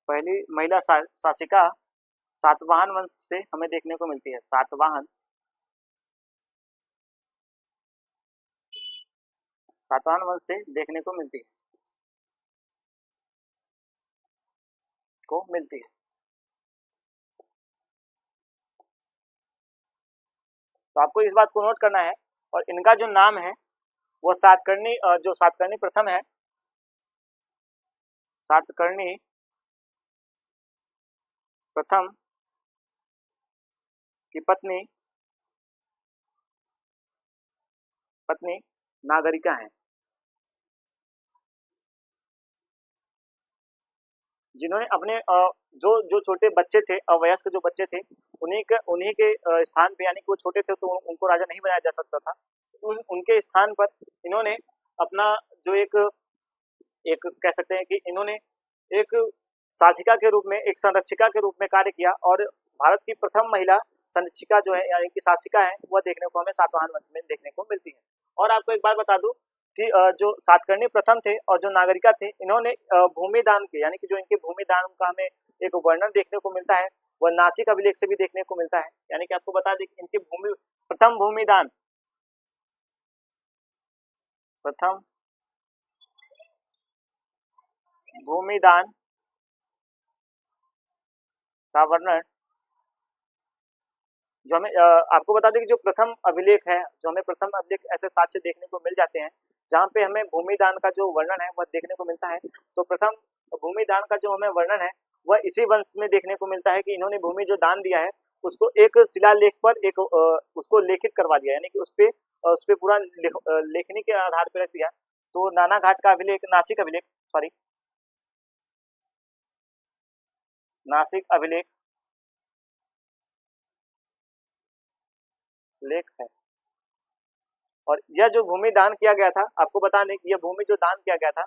पहली महिला शासिका सातवाहन वंश से हमें देखने को मिलती है। सातवाहन वंश से देखने को मिलती है तो आपको इस बात को नोट करना है। और इनका जो नाम है वो सातकर्णी प्रथम है, सातकर्णी प्रथम की पत्नी नागरिका है, जिन्होंने अपने जो छोटे बच्चे थे, अवयस्क जो बच्चे थे, उन्हीं के स्थान पे, यानी कि वो छोटे थे तो उनको राजा नहीं बनाया जा सकता था, उनके स्थान पर इन्होंने अपना जो एक कह सकते हैं कि इन्होंने एक शासिका के रूप में, एक संरक्षिका के रूप में कार्य किया। और भारत की प्रथम महिला संरक्षिका जो है, यानी कि शासिका है, वह देखने को हमें सातवाहन वंश में देखने को मिलती है। और आपको एक बात बता दूं कि जो सातकर्णी प्रथम थे और जो नागरिका थे, इन्होंने भूमि दान के, यानी कि जो इनके भूमि दान का हमें एक वर्णन देखने को मिलता है, वह नासिक अभिलेख से भी देखने को मिलता है। यानी कि आपको बता दें कि इनकी प्रथम भूमि दान का वर्णन जो हमें आपको बता दें कि जो प्रथम अभिलेख है, जो हमें प्रथम अभिलेख ऐसे साक्ष्य देखने को मिल जाते हैं जहाँ पे हमें भूमि दान का जो वर्णन है वह देखने को मिलता है। तो प्रथम भूमि दान का जो हमें वर्णन है वह इसी वंश में देखने को मिलता है कि इन्होंने भूमि जो दान दिया है उसको एक शिलालेख पर उसको लेखित करवा दिया, यानी कि उस पे पूरा लेखनी के आधार पर रख दिया। तो नाना घाट का अभिलेख, नासिक अभिलेख लेख है। और यह जो भूमि दान किया गया था, आपको बता दें कि यह भूमि जो दान किया गया था,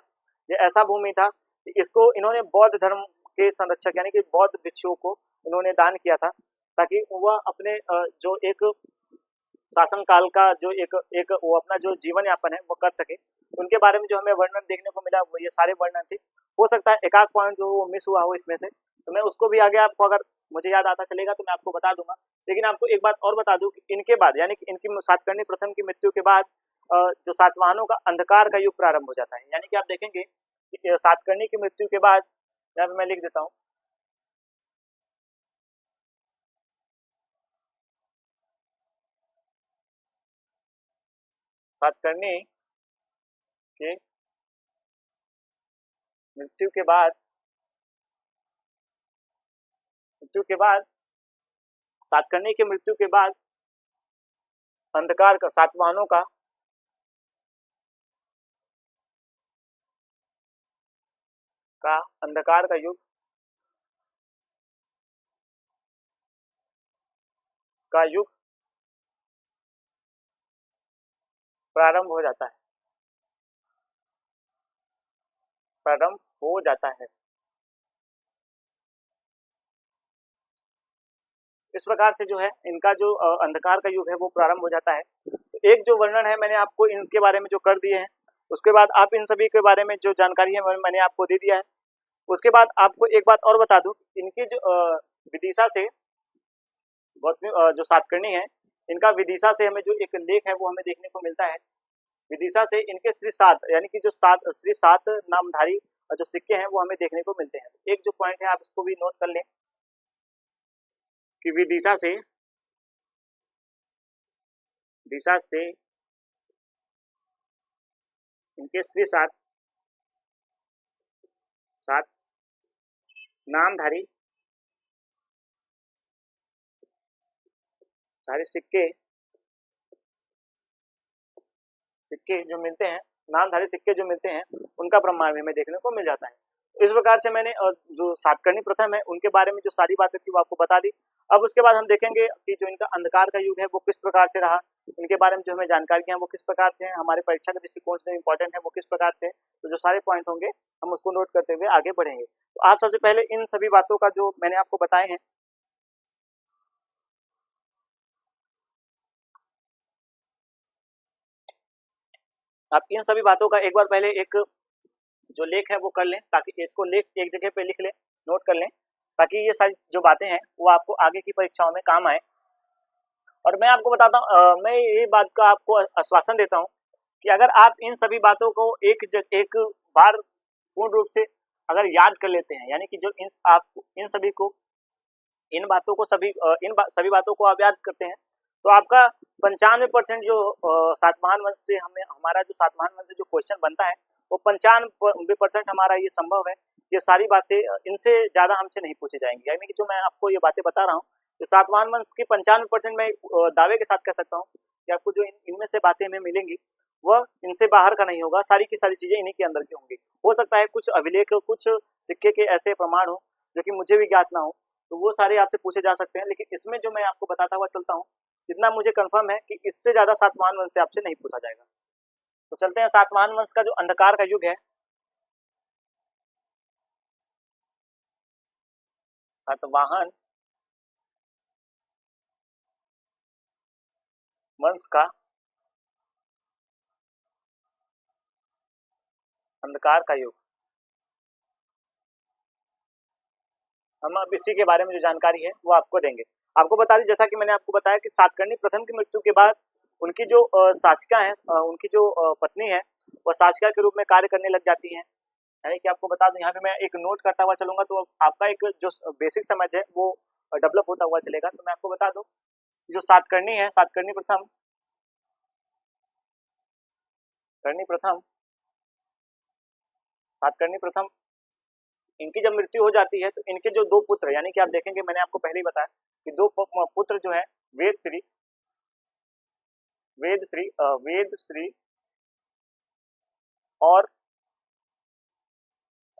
यह ऐसा भूमि था कि इसको इन्होंने बौद्ध धर्म के संरक्षक यानी कि बौद्ध भिक्षुओं को उन्होंने दान किया था, ताकि वह अपने जो एक शासन काल का जो एक एक वो अपना जो जीवन यापन है वो कर सके। उनके बारे में जो हमें वर्णन देखने को मिला वो ये सारे वर्णन थे। हो सकता है एक आध पॉइंट जो वो मिस हुआ हो इसमें से, तो मैं उसको भी आगे आपको अगर मुझे याद आता चलेगा तो मैं आपको बता दूंगा। लेकिन आपको एक बात और बता दूं कि इनके बाद यानी कि इनकी सातकर्णी प्रथम की मृत्यु के बाद जो सातवाहनों का अंधकार का युग प्रारंभ हो जाता है। यानी कि आप देखेंगे कि सातकर्णी की मृत्यु के बाद, यहाँ पे मैं लिख देता हूँ, सातकर्णी के मृत्यु के बाद मृत्यु के बाद सातकर्णी की मृत्यु के बाद अंधकार का सातवाहनों का अंधकार का युग प्रारंभ हो जाता है, प्रारंभ हो जाता है। इस प्रकार से जो है इनका जो अंधकार का युग है वो प्रारंभ हो जाता है। तो एक जो वर्णन है मैंने आपको इनके बारे में जो कर दिए हैं, उसके बाद आप इन सभी के बारे में जो जानकारी है मैंने आपको दे दिया है। उसके बाद आपको एक बात और बता दूं, इनकी जो विदिशा से गौतमी जो सातकर्णी है, इनका विदिशा से हमें जो एक लेख है वो हमें देखने को मिलता है। विदिशा से इनके श्री सात यानी कि जो श्री सात नामधारी जो सिक्के हैं वो हमें देखने को मिलते हैं। एक जो पॉइंट है आप इसको भी नोट कर लें कि विदिशा से इनके श्री सात सात नामधारी सारे सिक्के जो मिलते हैं, नामधारी सिक्के जो मिलते हैं, उनका प्रमाण भी हमें देखने को मिल जाता है। इस प्रकार से मैंने जो सातकर्णी प्रथम है उनके बारे में जो सारी बातें थी वो आपको बता दी। अब उसके बाद हम देखेंगे कि जो इनका अंधकार का युग है वो किस प्रकार से रहा, इनके बारे में जो हमें जानकारी है वो किस प्रकार से है, हमारे परीक्षा के दृष्टिकोण से इंपॉर्टेंट है वो किस प्रकार से। तो जो सारे पॉइंट होंगे हम उसको नोट करते हुए आगे बढ़ेंगे। तो आप सबसे पहले इन सभी बातों का जो मैंने आपको बताए हैं, आप इन सभी बातों का एक बार पहले एक जो लेख है वो कर लें, ताकि इसको लेख एक जगह पे लिख लें, नोट कर लें, ताकि ये सारी जो बातें हैं वो आपको आगे की परीक्षाओं में काम आए। और मैं आपको बताता हूँ, मैं ये बात का आपको आश्वासन देता हूँ कि अगर आप इन सभी बातों को एक बार पूर्ण रूप से अगर याद कर लेते हैं, यानी कि जो आप इन सभी को इन बातों को सभी बातों को आप याद करते हैं, तो आपका 95% जो सातवाहन वंश से हमारा जो सातवाहन वंश से जो क्वेश्चन बनता है वो 95% हमारा ये संभव है। ये सारी बातें इनसे ज्यादा हमसे नहीं पूछे जाएंगी। यानी कि जो मैं आपको ये बातें बता रहा हूँ, तो सातवाहन वंश की 95% मैं दावे के साथ कह सकता हूँ कि आपको जो इनमें से बातें हमें मिलेंगी वह इनसे बाहर का नहीं होगा, सारी की सारी चीजें इन्हीं के अंदर की होंगी। हो सकता है कुछ अभिलेख, कुछ सिक्के के ऐसे प्रमाण हो जो कि मुझे भी ज्ञात ना हो, तो वो सारे आपसे पूछे जा सकते हैं। लेकिन इसमें जो मैं आपको बताता हुआ चलता हूँ, इतना मुझे कंफर्म है कि इससे ज्यादा सातवाहन वंश से आपसे नहीं पूछा जाएगा। तो चलते हैं सातवाहन वंश का जो अंधकार का युग है, सातवाहन वंश का अंधकार का युग, हम अब इसी के बारे में जो जानकारी है वो आपको देंगे। आपको बता दें, जैसा कि मैंने आपको बताया कि सातकर्णी प्रथम की मृत्यु के बाद उनकी जो शासिका है, उनकी जो पत्नी है, वह शासिका के रूप में कार्य करने लग जाती हैं। यानी कि आपको बता दूं, यहाँ पे मैं एक नोट करता हुआ चलूंगा तो आपका एक जो बेसिक समझ है वो डेवलप होता हुआ चलेगा। तो मैं आपको बता दूं, जो सातकर्णी है, सातकर्णी प्रथम इनकी जब मृत्यु हो जाती है तो इनके जो दो पुत्र, यानी कि आप देखेंगे मैंने आपको पहले ही बताया कि दो पुत्र जो है वेद श्री और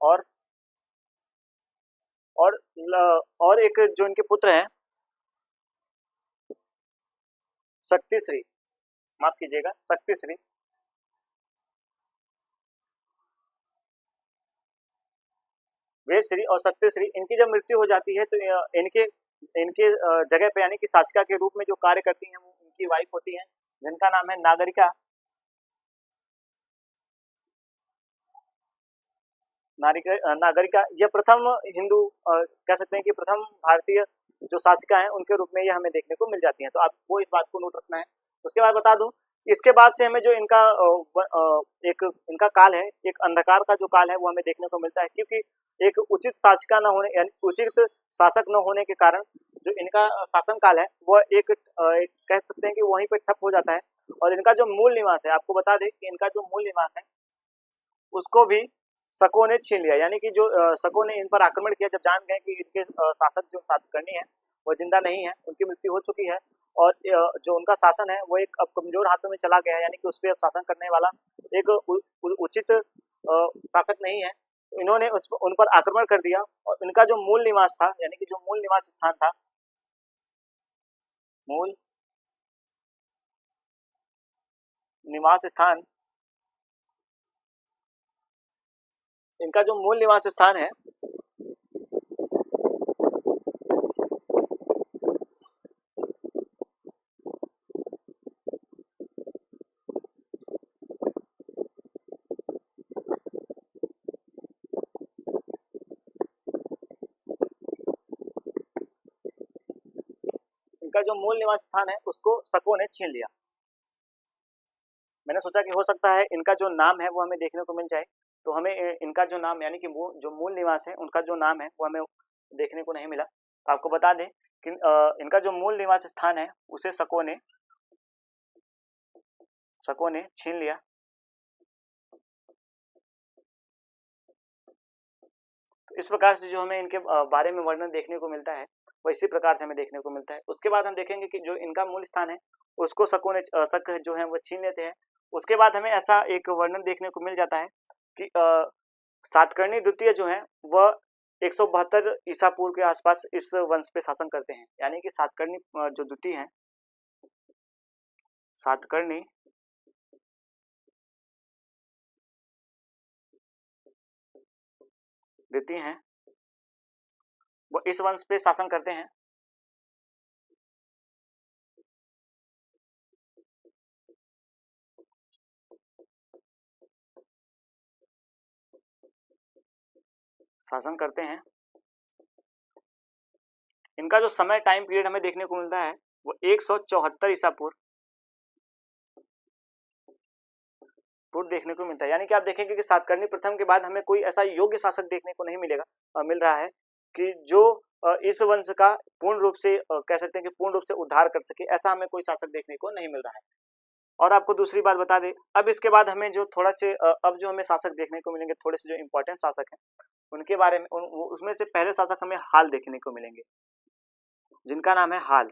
और और और एक जो इनके पुत्र हैं शक्तिश्री, माफ कीजिएगा, शक्तिश्री, वे श्री और सत्य श्री, इनकी जब मृत्यु हो जाती है तो इनके इनके जगह पे यानी कि शासिका के रूप में जो कार्य करती हैं वो उनकी वाइफ होती हैं, जिनका नाम है नागरिका। नागरिका यह प्रथम हिंदू कह सकते हैं कि प्रथम भारतीय जो शासिका है उनके रूप में यह हमें देखने को मिल जाती है। तो आपको इस बात को नोट रखना है। उसके बाद बता दूं, इसके बाद से हमें जो इनका एक इनका काल है, एक अंधकार का जो काल है वो हमें देखने को मिलता है, क्योंकि एक उचित शासिका न होने यानी उचित शासक न होने के कारण जो इनका शासन काल है वह एक कह सकते हैं कि वहीं पर ठप हो जाता है। और इनका जो मूल निवास है, आपको बता दें कि इनका जो मूल निवास है उसको भी शकों ने छीन लिया, यानी कि जो शकों ने इन पर आक्रमण किया जब जान गए कि इनके शासक जो सातकर्णी है वो जिंदा नहीं है, उनकी मृत्यु हो चुकी है और जो उनका शासन है वो एक अब कमजोर हाथों में चला गया है, यानी कि उस पर अब शासन करने वाला एक उचित शासक नहीं है। तो इन्होंने उन पर आक्रमण कर दिया और इनका जो मूल निवास था, यानी कि जो मूल निवास स्थान था, मूल निवास स्थान, इनका जो मूल निवास स्थान है इनका जो मूल निवास स्थान है उसको शकों ने छीन लिया। मैंने सोचा कि हो सकता है इनका जो नाम है वो हमें देखने को मिल जाए, तो हमें इनका जो नाम यानी कि जो मूल निवास है उनका जो नाम है वो हमें देखने को नहीं मिला। तो आपको बता दें कि इनका जो मूल निवास स्थान है उसे शकों ने छीन लिया। तो इस प्रकार से जो हमें इनके बारे में वर्णन देखने को मिलता है वो इसी प्रकार से हमें देखने को मिलता है। उसके बाद हम देखेंगे कि जो इनका मूल स्थान है उसको शकों ने शक जो है वो छीन लेते हैं। उसके बाद हमें ऐसा एक वर्णन देखने को मिल जाता है कि सातकर्णी द्वितीय जो है वह 172 ईसा पूर्व के आसपास इस वंश पे शासन करते हैं, यानी कि सातकर्णी जो द्वितीय हैं, सातकर्णी द्वितीय हैं, वो इस वंश पे शासन करते हैं। शासन करते हैं। इनका जो समय टाइम पीरियड हमें देखने को मिलता है वो 174 ईसा पूर्व देखने को मिलता है, यानी कि आप देखेंगे कि सातकर्णी प्रथम के बाद हमें कोई ऐसा योग्य शासक देखने को नहीं मिल रहा है कि जो इस वंश का पूर्ण रूप से कह सकते हैं कि पूर्ण रूप से उद्धार कर सके, ऐसा हमें कोई शासक देखने को नहीं मिल रहा है। और आपको दूसरी बात बता दें, अब इसके बाद हमें जो थोड़ा से अब जो हमें शासक देखने को मिलेंगे, थोड़े से जो इंपॉर्टेंट शासक हैं उनके बारे में उसमें से पहले शासक हमें हाल देखने को मिलेंगे, जिनका नाम है हाल।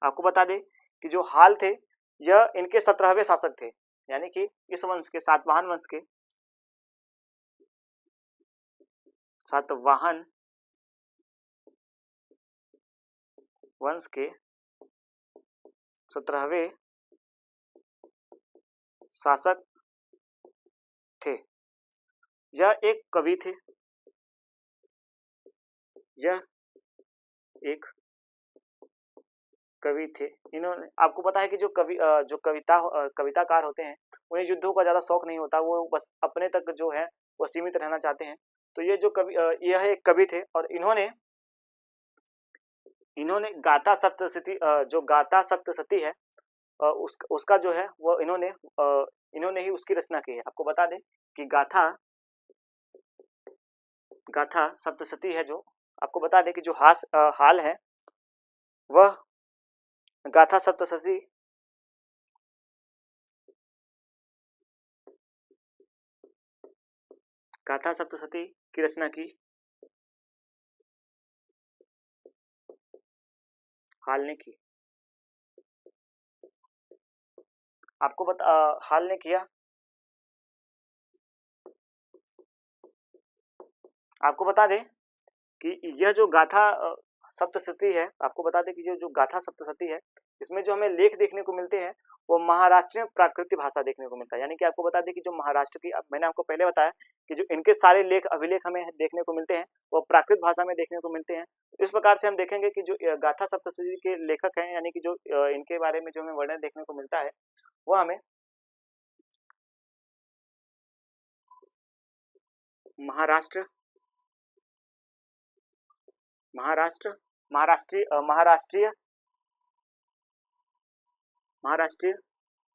आपको बता दें कि जो हाल थे यह इनके 17वें शासक थे, यानी कि इस वंश के सातवाहन वंश के 17वें शासक थे। यह एक कवि थे, यह एक कवि थे। इन्होंने, आपको पता है कि जो कविताकार होते हैं उन्हें युद्धों का ज्यादा शौक नहीं होता, वो बस अपने तक जो है वो सीमित रहना चाहते हैं। तो ये जो कवि यह एक कवि थे और इन्होंने गाथा सप्तशती जो गाथा सप्तशती है उसका जो है वो इन्होंने ही उसकी रचना की है। आपको बता दें कि गाथा सप्तशती है, जो आपको बता दें कि जो हाल है वह गाथा सप्तशती की रचना की हाल ने की। हाल ने किया। आपको बता दें कि यह जो गाथा सप्तशती है, आपको बता दें कि जो गाथा सप्तशती है, इसमें जो हमें लेख देखने को मिलते हैं वो महाराष्ट्रीय प्राकृतिक भाषा देखने को मिलता है। यानी कि आपको बता दें कि जो महाराष्ट्र की, मैंने आपको पहले बताया कि जो इनके सारे लेख अभिलेख हमें देखने को मिलते हैं वो प्राकृत भाषा में देखने को मिलते हैं। इस प्रकार से हम देखेंगे कि जो गाथा सप्तशती के लेखक हैं, यानी कि जो इनके बारे में जो हमें वर्णन देखने को मिलता है वो हमें महाराष्ट्रीय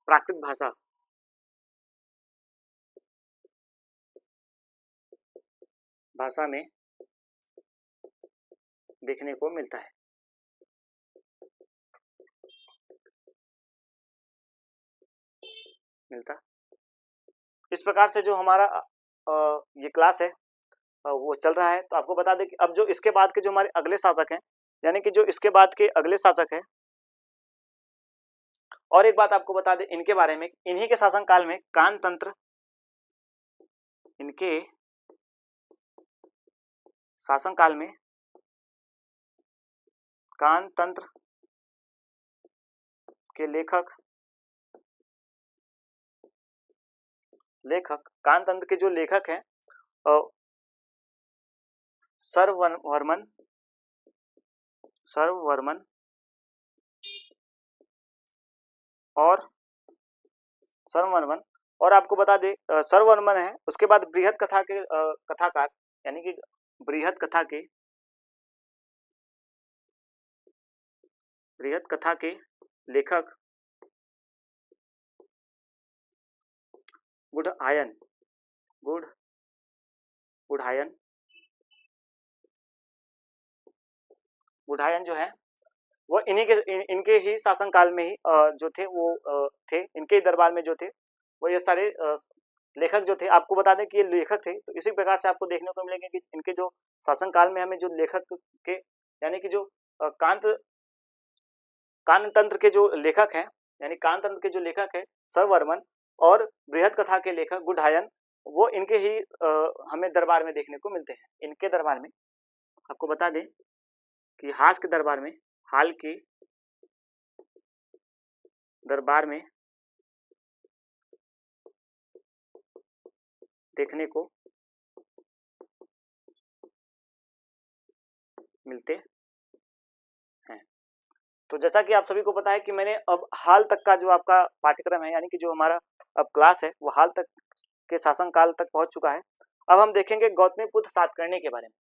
प्राकृत भाषा में देखने को मिलता है। इस प्रकार से जो हमारा ये क्लास है वो चल रहा है। तो आपको बता दें कि अब जो इसके बाद के जो हमारे अगले शासक हैं, यानी कि जो इसके बाद के अगले शासक हैं, और एक बात आपको बता दें इनके बारे में, इन्हीं के शासनकाल में कानतंत्र, इनके शासनकाल में कानतंत्र के लेखक कानतंत्र के जो लेखक हैं सर्ववर्मन और आपको बता दें सर्ववर्मन है, उसके बाद बृहत कथा के कथाकार, यानी कि बृहत कथा के लेखक गुढ़ायन जो है वो इनके ही शासनकाल में ही जो थे वो थे, इनके ही दरबार में जो थे वो ये सारे लेखक जो थे, आपको बता दें कि ये लेखक थे। तो इसी प्रकार से आपको देखने को मिलेंगे कि इनके जो शासनकाल में हमें जो लेखक के, यानी कि जो कानतंत्र के जो लेखक हैं, यानी कानतंत्र के जो लेखक हैं सर्ववर्मन और बृहत कथा के लेखक गुढ़ायन, वो इनके ही हमें दरबार में देखने को मिलते हैं। इनके दरबार में आपको बता दें कि हाल के दरबार में देखने को मिलते हैं। तो जैसा कि आप सभी को पता है कि मैंने अब हाल तक का जो आपका पाठ्यक्रम है, यानी कि जो हमारा अब क्लास है वो हाल तक के शासनकाल तक पहुंच चुका है। अब हम देखेंगे गौतमीपुत्र सातकर्णी के बारे में।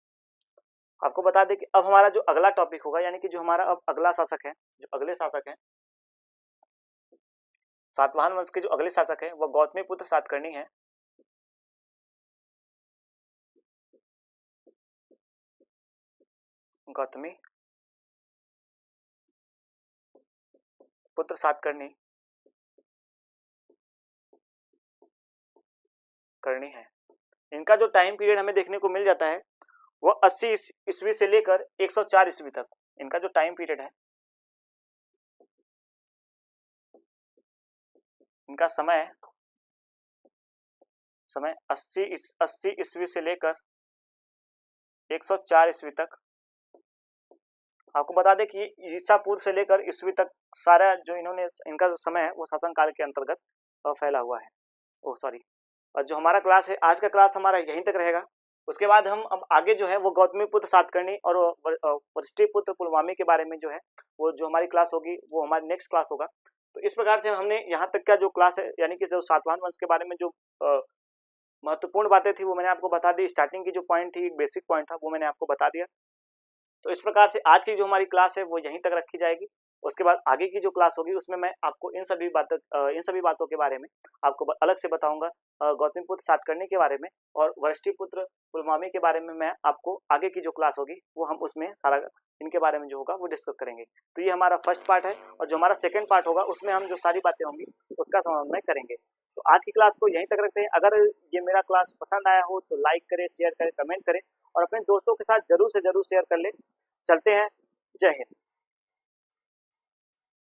आपको बता दें कि अब हमारा जो अगला टॉपिक होगा, यानी कि जो हमारा अब अगला शासक है, जो अगले शासक हैं सातवाहन वंश के जो अगले शासक है वो गौतमीपुत्र सातकर्णी है। गौतमीपुत्र सातकर्णी है। इनका जो टाइम पीरियड हमें देखने को मिल जाता है वो 80 ईस्वी से लेकर 104 ईस्वी तक इनका जो टाइम पीरियड है, इनका समय 80 ईस्वी से लेकर 104 ईस्वी तक। आपको बता दें कि ईसा पूर्व से लेकर ईस्वी तक सारा जो इनका जो समय है वो शासनकाल के अंतर्गत फैला हुआ है। और जो हमारा क्लास है, आज का क्लास हमारा यहीं तक रहेगा। उसके बाद हम अब आगे जो है वो गौतमीपुत्र सातकर्णी और वशिष्ठपुत्र पुलमावी के बारे में जो है वो जो हमारी क्लास होगी वो हमारी नेक्स्ट क्लास होगा। तो इस प्रकार से हमने यहाँ तक का जो क्लास है, यानी कि जो सातवाहन वंश के बारे में जो महत्वपूर्ण बातें थी वो मैंने आपको बता दी। स्टार्टिंग की जो पॉइंट थी, बेसिक पॉइंट था, वो मैंने आपको बता दिया। तो इस प्रकार से आज की जो हमारी क्लास है वो यहीं तक रखी जाएगी। उसके बाद आगे की जो क्लास होगी उसमें मैं आपको इन सभी बातों के बारे में आपको अलग से बताऊंगा। गौतमीपुत्र सातकर्णी के बारे में और वशिष्ठपुत्र पुलमावी के बारे में मैं आपको आगे की जो क्लास होगी वो हम उसमें सारा इनके बारे में जो होगा वो डिस्कस करेंगे। तो ये हमारा फर्स्ट पार्ट है, और जो हमारा सेकेंड पार्ट होगा उसमें हम जो सारी बातें होंगी उसका समन्वय करेंगे। तो आज की क्लास को यहीं तक रखते हैं। अगर ये मेरा क्लास पसंद आया हो तो लाइक करें, शेयर करें, कमेंट करें और अपने दोस्तों के साथ जरूर से जरूर शेयर कर ले। चलते हैं। जय हिंद।